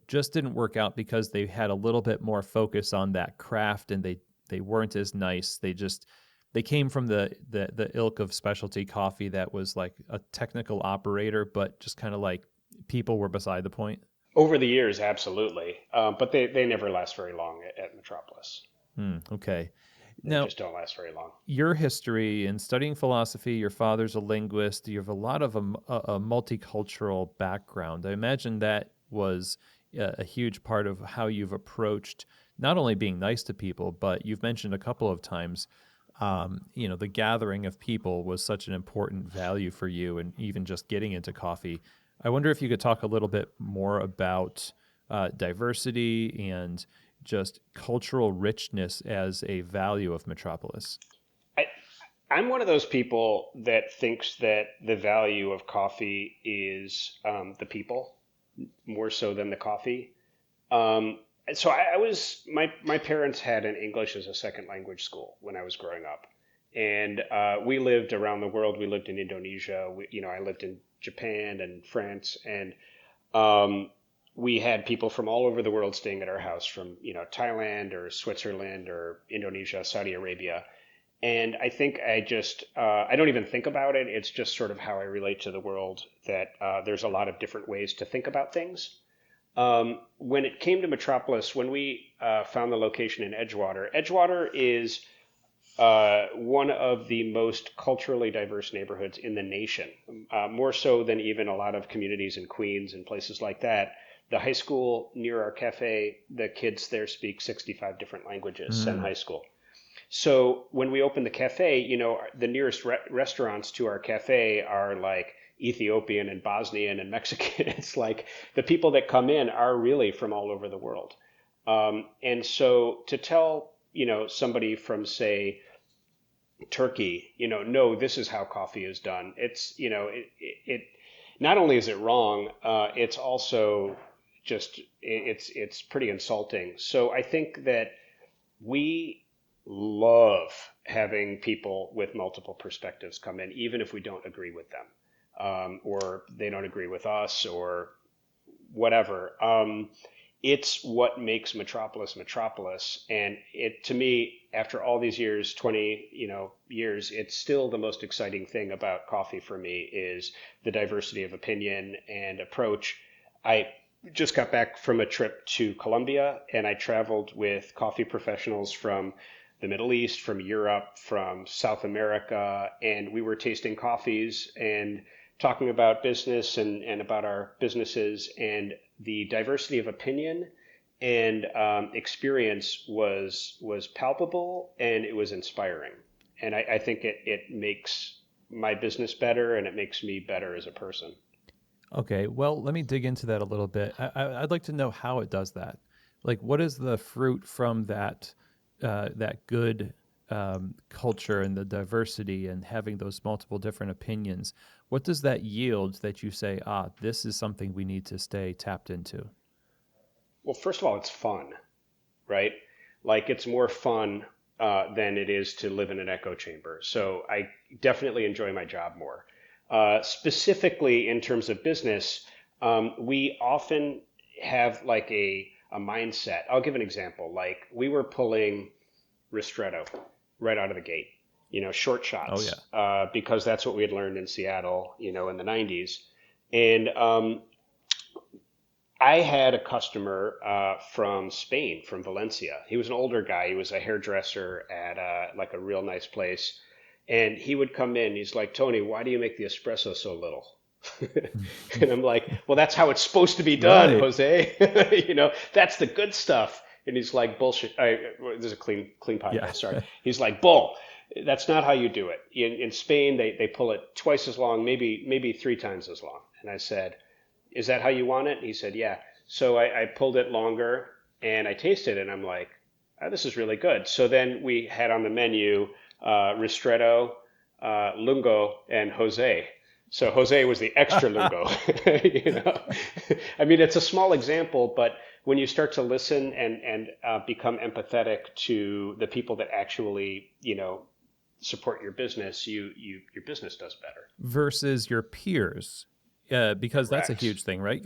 just didn't work out because they had a little bit more focus on that craft and they weren't as nice? They came from the ilk of specialty coffee that was like a technical operator, but just kind of like people were beside the point? Over the years, absolutely. But they never last very long at Metropolis. Okay. They Now, just don't last very long. your history in studying philosophy, your father's a linguist, you have a lot of a multicultural background. I imagine that was a huge part of how you've approached not only being nice to people, but you've mentioned a couple of times, the gathering of people was such an important value for you, and even just getting into coffee. I wonder if you could talk a little bit more about diversity and just cultural richness as a value of Metropolis. I, I'm one of those people that thinks that the value of coffee is the people more so than the coffee. Um, so I was my parents had an English as a second language school when I was growing up, and we lived around the world. We lived in Indonesia. I lived in Japan and France, and um, we had people from all over the world staying at our house, from Thailand or Switzerland or Indonesia, Saudi Arabia. And I think I don't even think about it. It's just sort of how I relate to the world, that there's a lot of different ways to think about things. When it came to Metropolis, when we found the location in Edgewater is one of the most culturally diverse neighborhoods in the nation, more so than even a lot of communities in Queens and places like that. The high school near our cafe, the kids there speak 65 different languages, Sen High School. So when we opened the cafe, the nearest restaurants to our cafe are like Ethiopian and Bosnian and Mexican. It's like the people that come in are really from all over the world. And so to tell, somebody from, say, Turkey, no, this is how coffee is done. It not only is it wrong, it's also it's pretty insulting. So I think that we love having people with multiple perspectives come in, even if we don't agree with them, or they don't agree with us, or whatever. It's what makes Metropolis Metropolis, and to me, after all these years, 20 years, it's still the most exciting thing about coffee for me is the diversity of opinion and approach. I just got back from a trip to Colombia, and I traveled with coffee professionals from the Middle East, from Europe, from South America, and we were tasting coffees and talking about business and about our businesses, and the diversity of opinion and experience was palpable, and it was inspiring. And I think it makes my business better, and it makes me better as a person. Okay, well, let me dig into that a little bit. I'd like to know how it does that. Like, what is the fruit from that good culture and the diversity and having those multiple different opinions? What does that yield that you say, this is something we need to stay tapped into? Well, first of all, it's fun, right? Like it's more fun than it is to live in an echo chamber. So I definitely enjoy my job more. Specifically in terms of business, we often have like a mindset. I'll give an example. Like we were pulling ristretto right out of the gate, short Oh shots, yeah. because that's what we had learned in Seattle, in the 90s. And I had a customer from Spain, from Valencia. He was an older guy. He was a hairdresser at like a real nice place. And he would come in. He's like, Tony, why do you make the espresso so little? And I'm like, well, that's how it's supposed to be done, Right. Jose. That's the good stuff. And he's like, bullshit. There's a clean Yeah. podcast. Sorry. He's like, bull. That's not how you do it. In Spain, they pull it twice as long, maybe three times as long. And I said, is that how you want it? And he said, yeah. So I pulled it longer and I tasted it and I'm like, oh, this is really good. So then we had on the menu Ristretto, Lungo, and Jose. So Jose was the extra Lungo. I mean, it's a small example, but when you start to listen and become empathetic to the people that actually, support your business, your business does better. Versus your peers. Because that's a Correct. huge thing, right?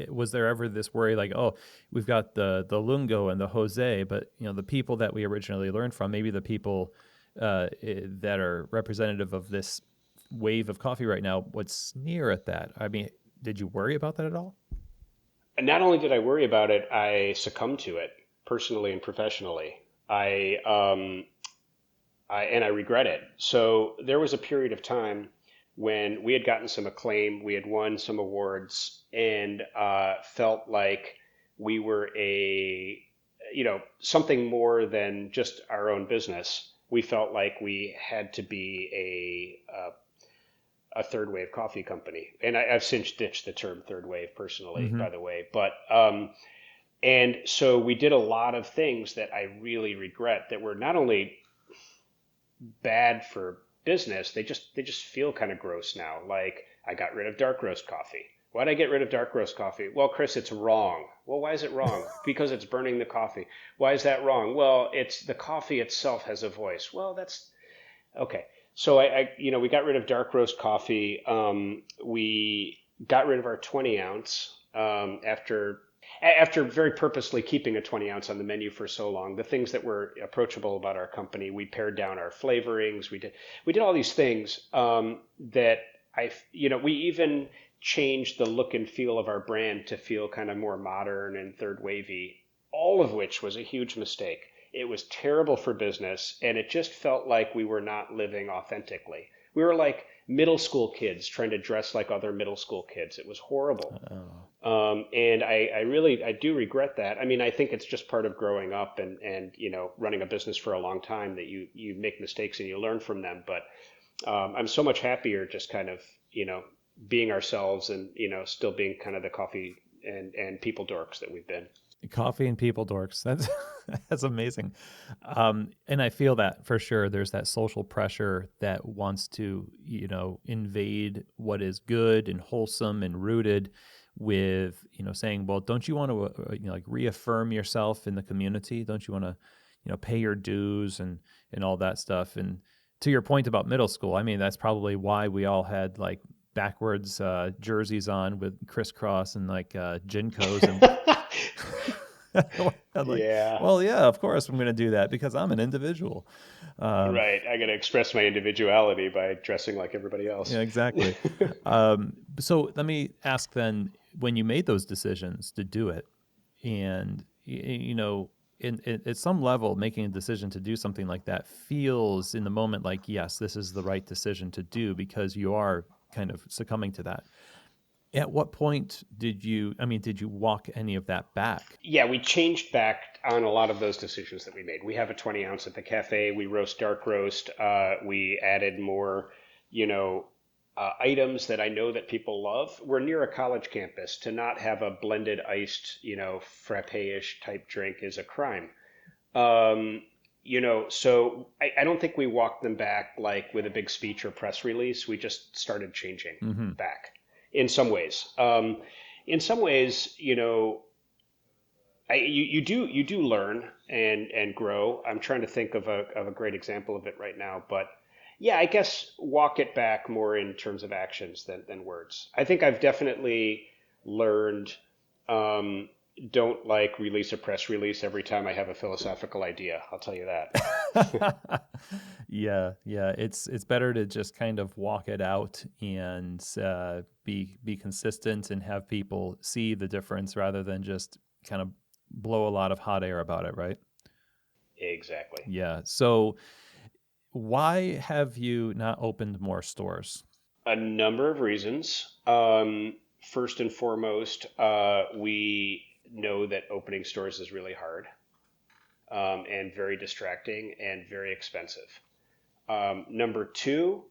Was there ever this worry like, oh, we've got the Lungo and the Jose, but the people that we originally learned from, maybe the people that are representative of this wave of coffee right now, would sneer at that. I mean, did you worry about that at all? And not only did I worry about it, I succumbed to it personally and professionally. I regret it. So there was a period of time when we had gotten some acclaim, we had won some awards, and felt like we were something more than just our own business. We felt like we had to be a third wave coffee company, and I've since ditched the term third wave personally, Mm-hmm. by the way. But and so we did a lot of things that I really regret that were not only bad for business. They just feel kind of gross now. Like I got rid of dark roast coffee. Why'd I get rid of dark roast coffee? Well, Chris, it's wrong. Well, why is it wrong? Because it's burning the coffee. Why is that wrong? Well, it's the coffee itself has a voice. Well, that's okay. So we got rid of dark roast coffee. We got rid of our 20 ounce after very purposely keeping a 20 ounce on the menu for so long. The things that were approachable about our company, we pared down our flavorings. We did all these things that we even changed the look and feel of our brand to feel kind of more modern and third wavy. All of which was a huge mistake. It was terrible for business, and it just felt like we were not living authentically. We were like middle school kids trying to dress like other middle school kids. It was horrible. Oh. And I do regret that. I mean, I think it's just part of growing up and running a business for a long time that you make mistakes and you learn from them. But I'm so much happier just kind of, being ourselves and, still being kind of the coffee and people dorks that we've been. Coffee and people dorks. That's that's amazing. And I feel that for sure. There's that social pressure that wants to, invade what is good and wholesome and rooted with, saying, well, don't you want to, like reaffirm yourself in the community? Don't you want to, pay your dues and all that stuff? And to your point about middle school, I mean, that's probably why we all had like backwards jerseys on with crisscross and like Jinkos and I'm like, Yeah, well, yeah, of course I'm going to do that because I'm an individual. Um, right. I got to express my individuality by dressing like everybody else. yeah, exactly. So let me ask then, when you made those decisions to do it, and at some level, making a decision to do something like that feels in the moment like, yes, this is the right decision to do because you are kind of succumbing to that. At what point did you walk any of that back? Yeah, we changed back on a lot of those decisions that we made. We have a 20 ounce at the cafe. We roast dark roast. We added more, items that I know that people love. We're near a college campus. To not have a blended iced, frappe-ish type drink is a crime. Um, so I don't think we walked them back like with a big speech or press release. We just started changing Hmm. back in some ways. In some ways, you do learn and grow. I'm trying to think of a great example of it right now, but yeah, I guess walk it back more in terms of actions than words. I think I've definitely learned um, don't like release a press release every time I have a philosophical idea. I'll tell you that. Yeah. It's better to just kind of walk it out and be consistent and have people see the difference rather than just kind of blow a lot of hot air about it, right? Exactly. Yeah. So why have you not opened more stores? A number of reasons. First and foremost, we know that opening stores is really hard and very distracting and very expensive. Number two,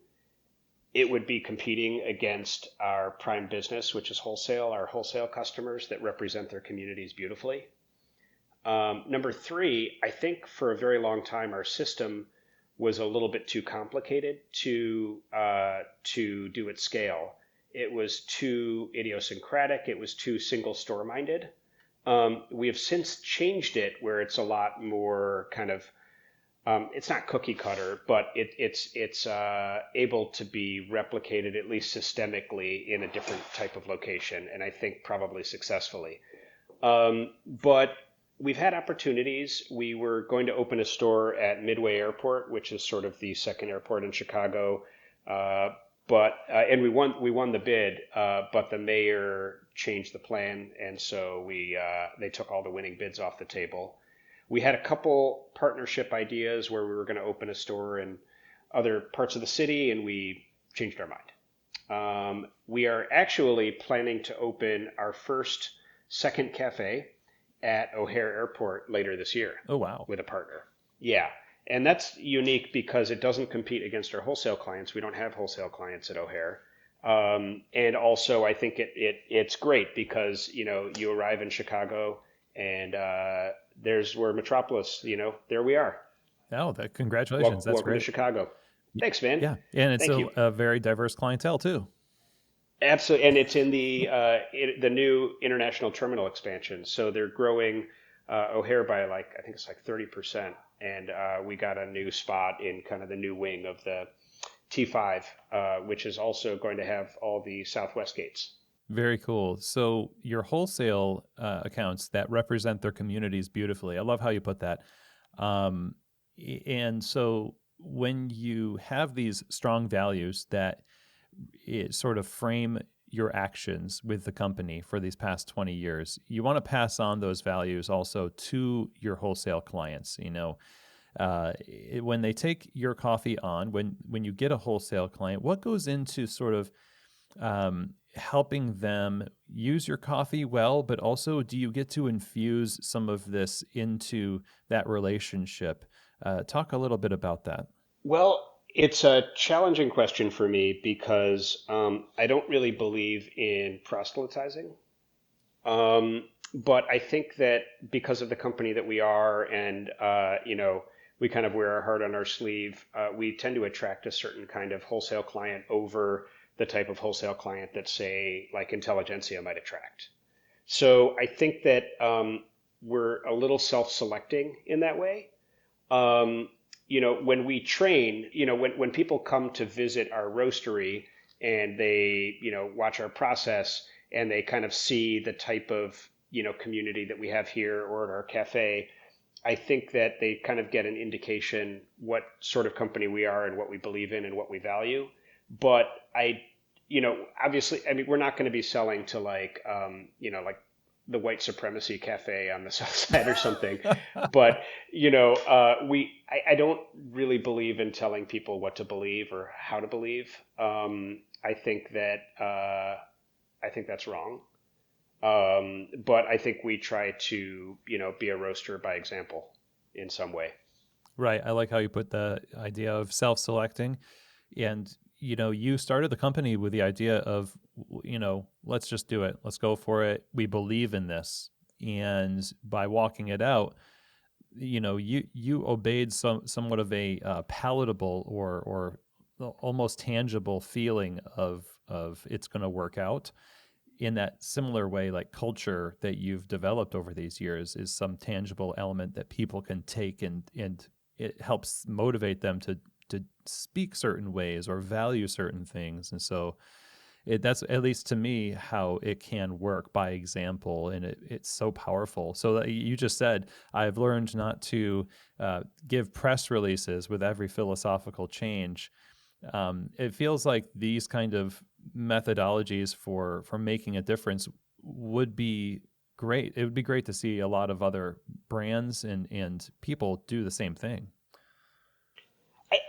it would be competing against our prime business, which is wholesale, our wholesale customers that represent their communities beautifully. Number three, I think for a very long time our system was a little bit too complicated to do at scale. It was too idiosyncratic. It was too single store minded. We have since changed it where it's a lot more kind of it's not cookie cutter, but it's able to be replicated at least systemically in a different type of location, and I think probably successfully. But we've had opportunities. We were going to open a store at Midway Airport, which is sort of the second airport in Chicago. Uh, and we won the bid, but the mayor changed the plan, and so they took all the winning bids off the table. We had a couple partnership ideas where we were going to open a store in other parts of the city, and we changed our mind. We are actually planning to open our first second cafe at O'Hare Airport later this year Oh, wow. with a partner. Yeah. And that's unique because it doesn't compete against our wholesale clients. We don't have wholesale clients at O'Hare. And also, I think it's great because, you arrive in Chicago and there's where Metropolis, there we are. Oh, congratulations. Welcome, That's welcome to great. Chicago. Thanks, man. Yeah. And it's Thank you. a very diverse clientele too. Absolutely, and it's in the new international terminal expansion. So they're growing O'Hare by I think it's like 30%, and we got a new spot in kind of the new wing of the T5, which is also going to have all the Southwest gates. Very cool. So your wholesale accounts that represent their communities beautifully. I love how you put that. Um, and so when you have these strong values that it sort of frame your actions with the company for these past 20 years, you want to pass on those values also to your wholesale clients. When they take your coffee on, when you get a wholesale client, what goes into sort of helping them use your coffee well, but also do you get to infuse some of this into that relationship? Talk a little bit about that. Well, it's a challenging question for me because I don't really believe in proselytizing. But I think that because of the company that we are, and we kind of wear our heart on our sleeve, we tend to attract a certain kind of wholesale client over the type of wholesale client that, say, like Intelligentsia might attract. So I think that we're a little self-selecting in that way. Um, when we train, when people come to visit our roastery and they, watch our process and they kind of see the type of, community that we have here or at our cafe, I think that they kind of get an indication what sort of company we are and what we believe in and what we value. But obviously, I mean, we're not going to be selling to like the white supremacy cafe on the south side or something. But I don't really believe in telling people what to believe or how to believe. I think that's wrong. But I think we try to be a roaster by example in some way. Right. I like how you put the idea of self-selecting. And, you started the company with the idea of, let's just do it. Let's go for it. We believe in this. And by walking it out, you obeyed somewhat of a palatable or almost tangible feeling of it's going to work out. In that similar way, like culture that you've developed over these years is some tangible element that people can take, and it helps motivate them to speak certain ways or value certain things. And so that's, at least to me, how it can work by example, and it's so powerful. So that you just said, I've learned not to give press releases with every philosophical change. It feels like these kind of methodologies for making a difference would be great. It would be great to see a lot of other brands and people do the same thing.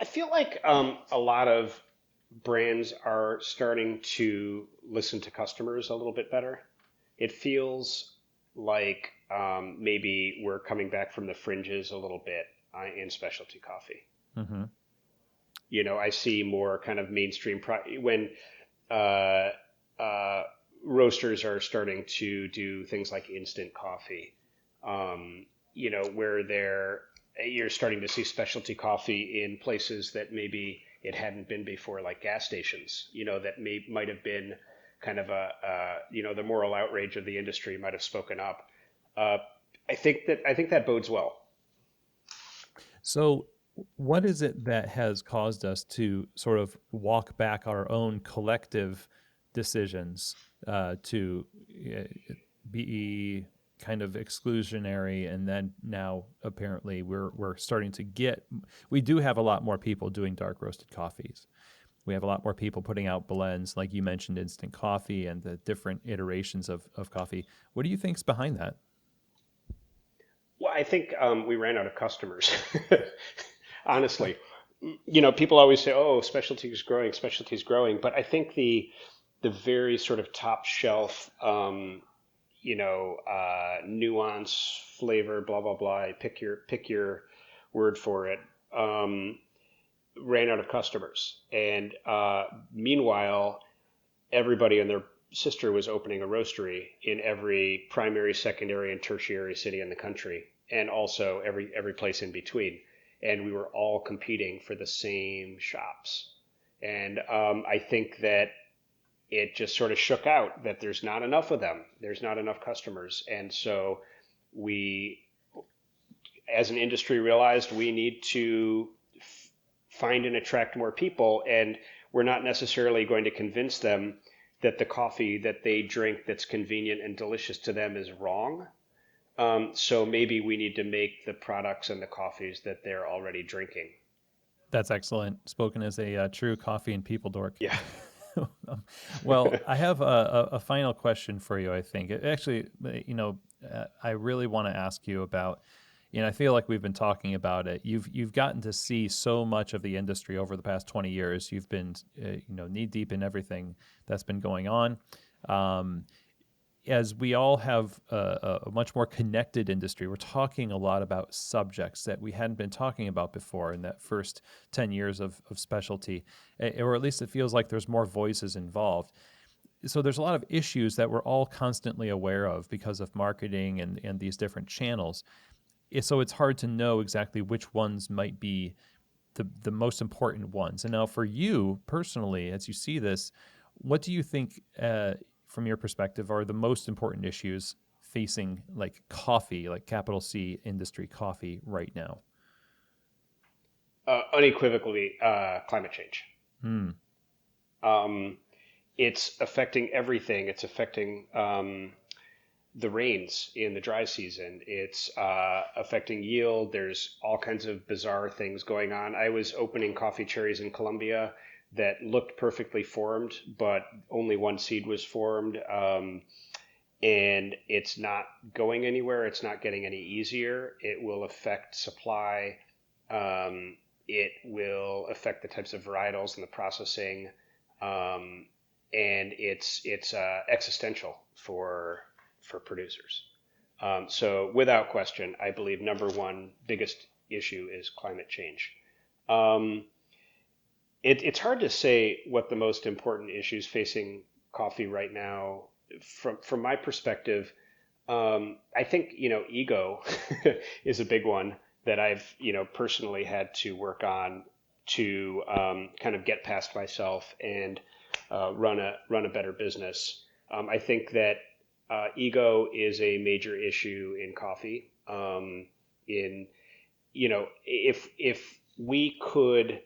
I feel like a lot of brands are starting to listen to customers a little bit better. It feels like maybe we're coming back from the fringes a little bit in specialty coffee. Mm-hmm. I see more kind of mainstream when uh, roasters are starting to do things like instant coffee, where you're starting to see specialty coffee in places that maybe it hadn't been before, like gas stations, that might have been kind of the moral outrage of the industry might have spoken up. I think that bodes well. So what is it that has caused us to sort of walk back our own collective decisions to be kind of exclusionary, and then now apparently we're starting to we do have a lot more people doing dark roasted coffees. We have a lot more people putting out blends, like you mentioned, instant coffee and the different iterations of coffee. What do you think's behind that? Well, I think we ran out of customers. Honestly, people always say, "Oh, specialty is growing," but I think the very sort of top shelf, nuance, flavor, blah blah blah. Pick your word for it. Ran out of customers, and meanwhile, everybody and their sister was opening a roastery in every primary, secondary, and tertiary city in the country, and also every place in between. And we were all competing for the same shops. And I think that it just sort of shook out that there's not enough of them. There's not enough customers. And so we, as an industry, realized we need to find and attract more people. And we're not necessarily going to convince them that the coffee that they drink that's convenient and delicious to them is wrong. So maybe we need to make the products and the coffees that they're already drinking. That's excellent. Spoken as a true coffee and people dork. Yeah. Well, I have a final question for you, I think. Actually, I really want to ask you about, I feel like we've been talking about it. You've gotten to see so much of the industry over the past 20 years. You've been, knee deep in everything that's been going on. As we all have a much more connected industry, we're talking a lot about subjects that we hadn't been talking about before in that first 10 years of specialty, or at least it feels like there's more voices involved. So there's a lot of issues that we're all constantly aware of because of marketing and these different channels. So it's hard to know exactly which ones might be the most important ones. And now for you personally, as you see this, what do you think from your perspective are the most important issues facing like coffee, like capital C industry coffee right now? Unequivocally, climate change. Hmm. It's affecting everything. It's affecting the rains in the dry season. It's affecting yield. There's all kinds of bizarre things going on. I was opening coffee cherries in Colombia that looked perfectly formed, but only one seed was formed. And it's not going anywhere. It's not getting any easier. It will affect supply. It will affect the types of varietals and the processing. And it's existential for producers. So without question, I believe number one biggest issue is climate change. It's hard to say what the most important issues facing coffee right now, from my perspective. I think, ego is a big one that I've, personally had to work on to kind of get past myself and run a better business. I think that ego is a major issue in coffee. In if we could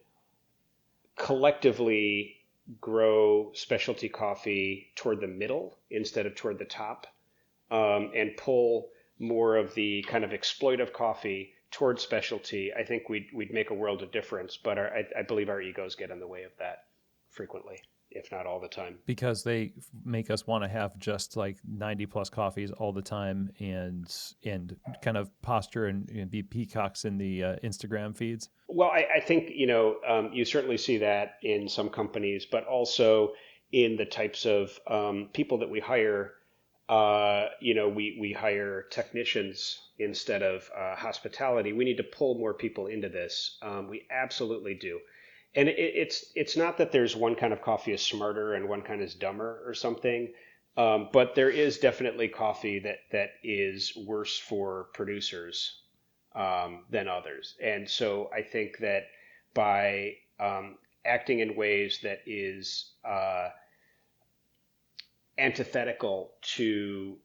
collectively grow specialty coffee toward the middle instead of toward the top, and pull more of the kind of exploitive coffee towards specialty, I think we'd make a world of difference. But I believe our egos get in the way of that frequently, if not all the time. Because they make us want to have just like 90 plus coffees all the time and kind of posture and be peacocks in the Instagram feeds. Well, I think, you certainly see that in some companies, but also in the types of people that we hire. We hire technicians instead of hospitality. We need to pull more people into this. We absolutely do. And it's not that there's one kind of coffee is smarter and one kind is dumber or something, but there is definitely coffee that is worse for producers than others. And so I think that by acting in ways that is antithetical to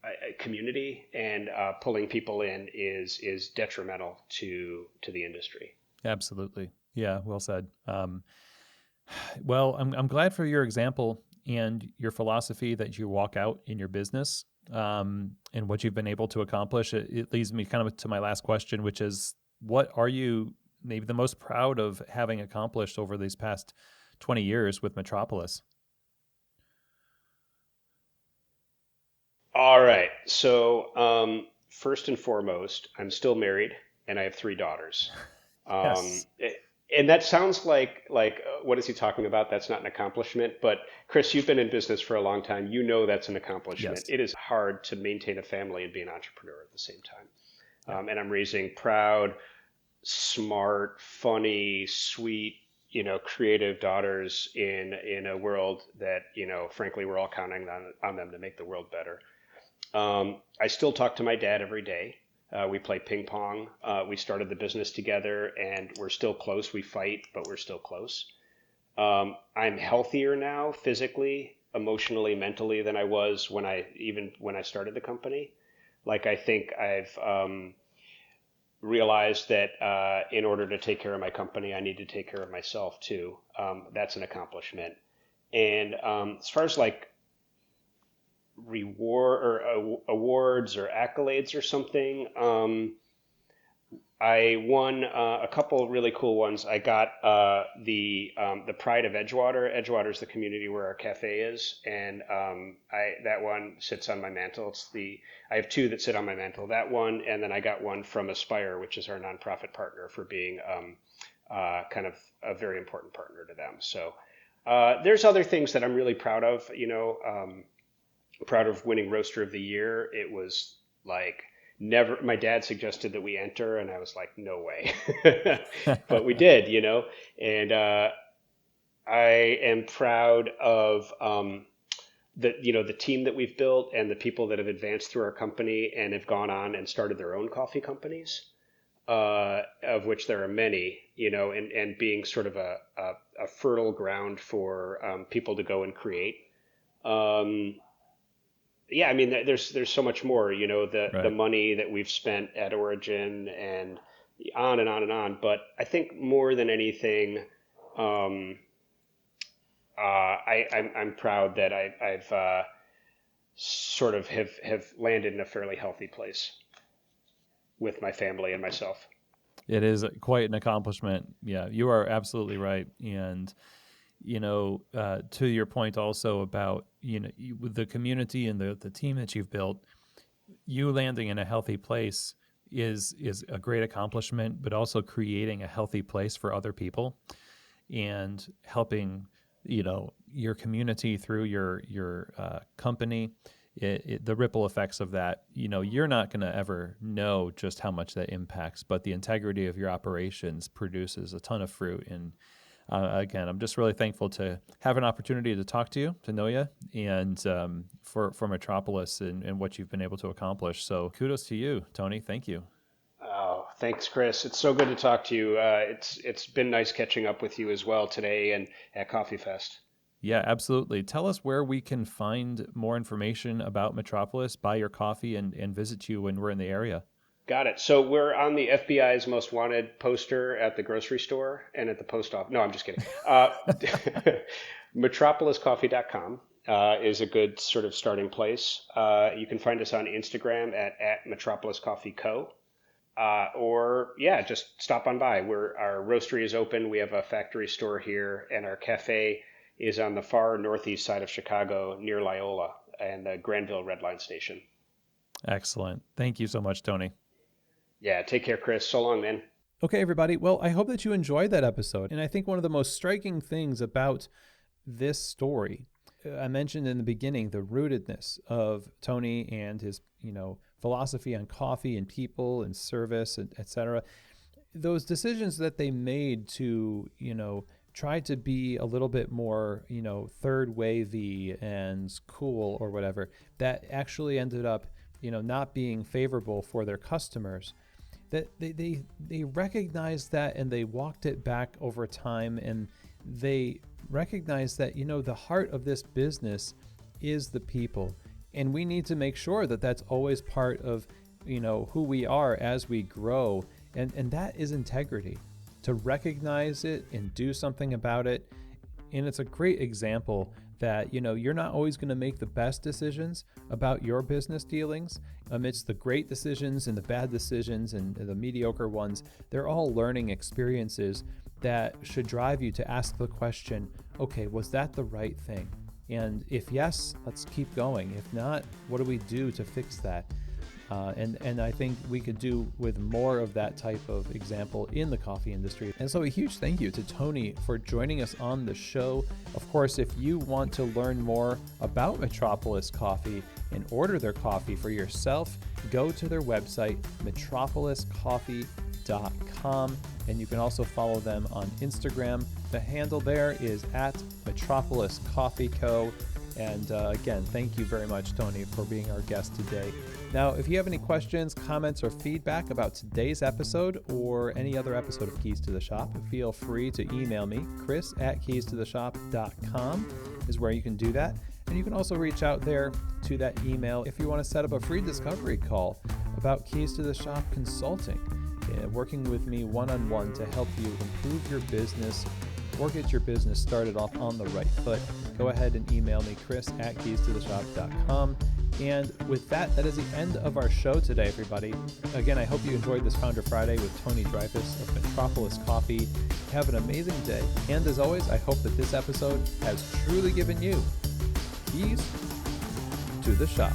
a community and pulling people in is detrimental to the industry. Absolutely. Yeah, well said. Well, I'm glad for your example and your philosophy that you walk out in your business, and what you've been able to accomplish. It leads me kind of to my last question, which is, what are you maybe the most proud of having accomplished over these past 20 years with Metropolis? All right. So first and foremost, I'm still married and I have 3 daughters. Um, Yes. and that sounds like what is he talking about? That's not an accomplishment. But Chris, you've been in business for a long time. You know that's an accomplishment. Yes. It is hard to maintain a family and be an entrepreneur at the same time. Yeah. And I'm raising proud, smart, funny, sweet, creative daughters in a world that, frankly, we're all counting on them to make the world better. I still talk to my dad every day. We play ping pong. We started the business together, and we're still close. We fight, but we're still close. I'm healthier now, physically, emotionally, mentally, than I was when I started the company. Like, I think I've realized that in order to take care of my company, I need to take care of myself too. That's an accomplishment. And as far as like reward or awards or accolades or something. I won a couple of really cool ones. I got the Pride of Edgewater. Edgewater is the community where our cafe is, and I that one sits on my mantle. I have two that sit on my mantle. That one, and then I got one from Aspire, which is our nonprofit partner, for being kind of a very important partner to them. So there's other things that I'm really proud of. Proud of winning Roaster of the Year. It was like never, my dad suggested that we enter, and I was like, no way. But we did, and I am proud of the team that we've built and the people that have advanced through our company and have gone on and started their own coffee companies, of which there are many, and being sort of a fertile ground for people to go and create. Yeah, I mean, there's so much more, the Right. money that we've spent at Origin and on and on and on. But I think more than anything, I'm proud that I've sort of have landed in a fairly healthy place with my family and myself. It is quite an accomplishment. Yeah, you are absolutely right. And, to your point also about, with the community and the team that you've built, you landing in a healthy place is a great accomplishment, but also creating a healthy place for other people and helping, your community through your company the ripple effects of that, you're not going to ever know just how much that impacts, but the integrity of your operations produces a ton of fruit. And again, I'm just really thankful to have an opportunity to talk to you, to know you, and for Metropolis and what you've been able to accomplish. So kudos to you, Tony. Thank you. Oh, thanks, Chris. It's so good to talk to you. It's been nice catching up with you as well today and at Coffee Fest. Yeah, absolutely. Tell us where we can find more information about Metropolis, buy your coffee, and visit you when we're in the area. Got it. So we're on the FBI's Most Wanted poster at the grocery store and at the post office. No, I'm just kidding. Metropoliscoffee.com is a good sort of starting place. You can find us on Instagram at Metropolis Coffee Co. Just stop on by. Our roastery is open. We have a factory store here, and our cafe is on the far northeast side of Chicago near Loyola and the Granville Red Line Station. Excellent. Thank you so much, Tony. Yeah, take care, Chris. So long, man. Okay, everybody. Well, I hope that you enjoyed that episode. And I think one of the most striking things about this story, I mentioned in the beginning, the rootedness of Tony and his, philosophy on coffee and people and service, and et cetera. Those decisions that they made to, try to be a little bit more, third wavy and cool or whatever, that actually ended up, not being favorable for their customers. That they recognized that, and they walked it back over time, and they recognized that, the heart of this business is the people. And we need to make sure that that's always part of, who we are as we grow. And that is integrity, to recognize it and do something about it. And it's a great example that, you're not always going to make the best decisions about your business dealings. Amidst the great decisions and the bad decisions and the mediocre ones, they're all learning experiences that should drive you to ask the question, okay, was that the right thing? And if yes, let's keep going. If not, what do we do to fix that? And I think we could do with more of that type of example in the coffee industry. And so a huge thank you to Tony for joining us on the show. Of course, if you want to learn more about Metropolis Coffee and order their coffee for yourself, go to their website, metropoliscoffee.com. And you can also follow them on Instagram. The handle there is at Metropolis Coffee Co. And again, thank you very much, Tony, for being our guest today. Now, if you have any questions, comments, or feedback about today's episode or any other episode of Keys to the Shop, feel free to email me. Chris@keysToTheShop.com is where you can do that. And you can also reach out there to that email if you want to set up a free discovery call about Keys to the Shop consulting, working with me one-on-one to help you improve your business or get your business started off on the right foot. Go ahead and email me, Chris@KeysToTheShop.com. And with that, that is the end of our show today, everybody. Again, I hope you enjoyed this Founder Friday with Tony Dreyfuss of Metropolis Coffee. Have an amazing day. And as always, I hope that this episode has truly given you keys to the shop.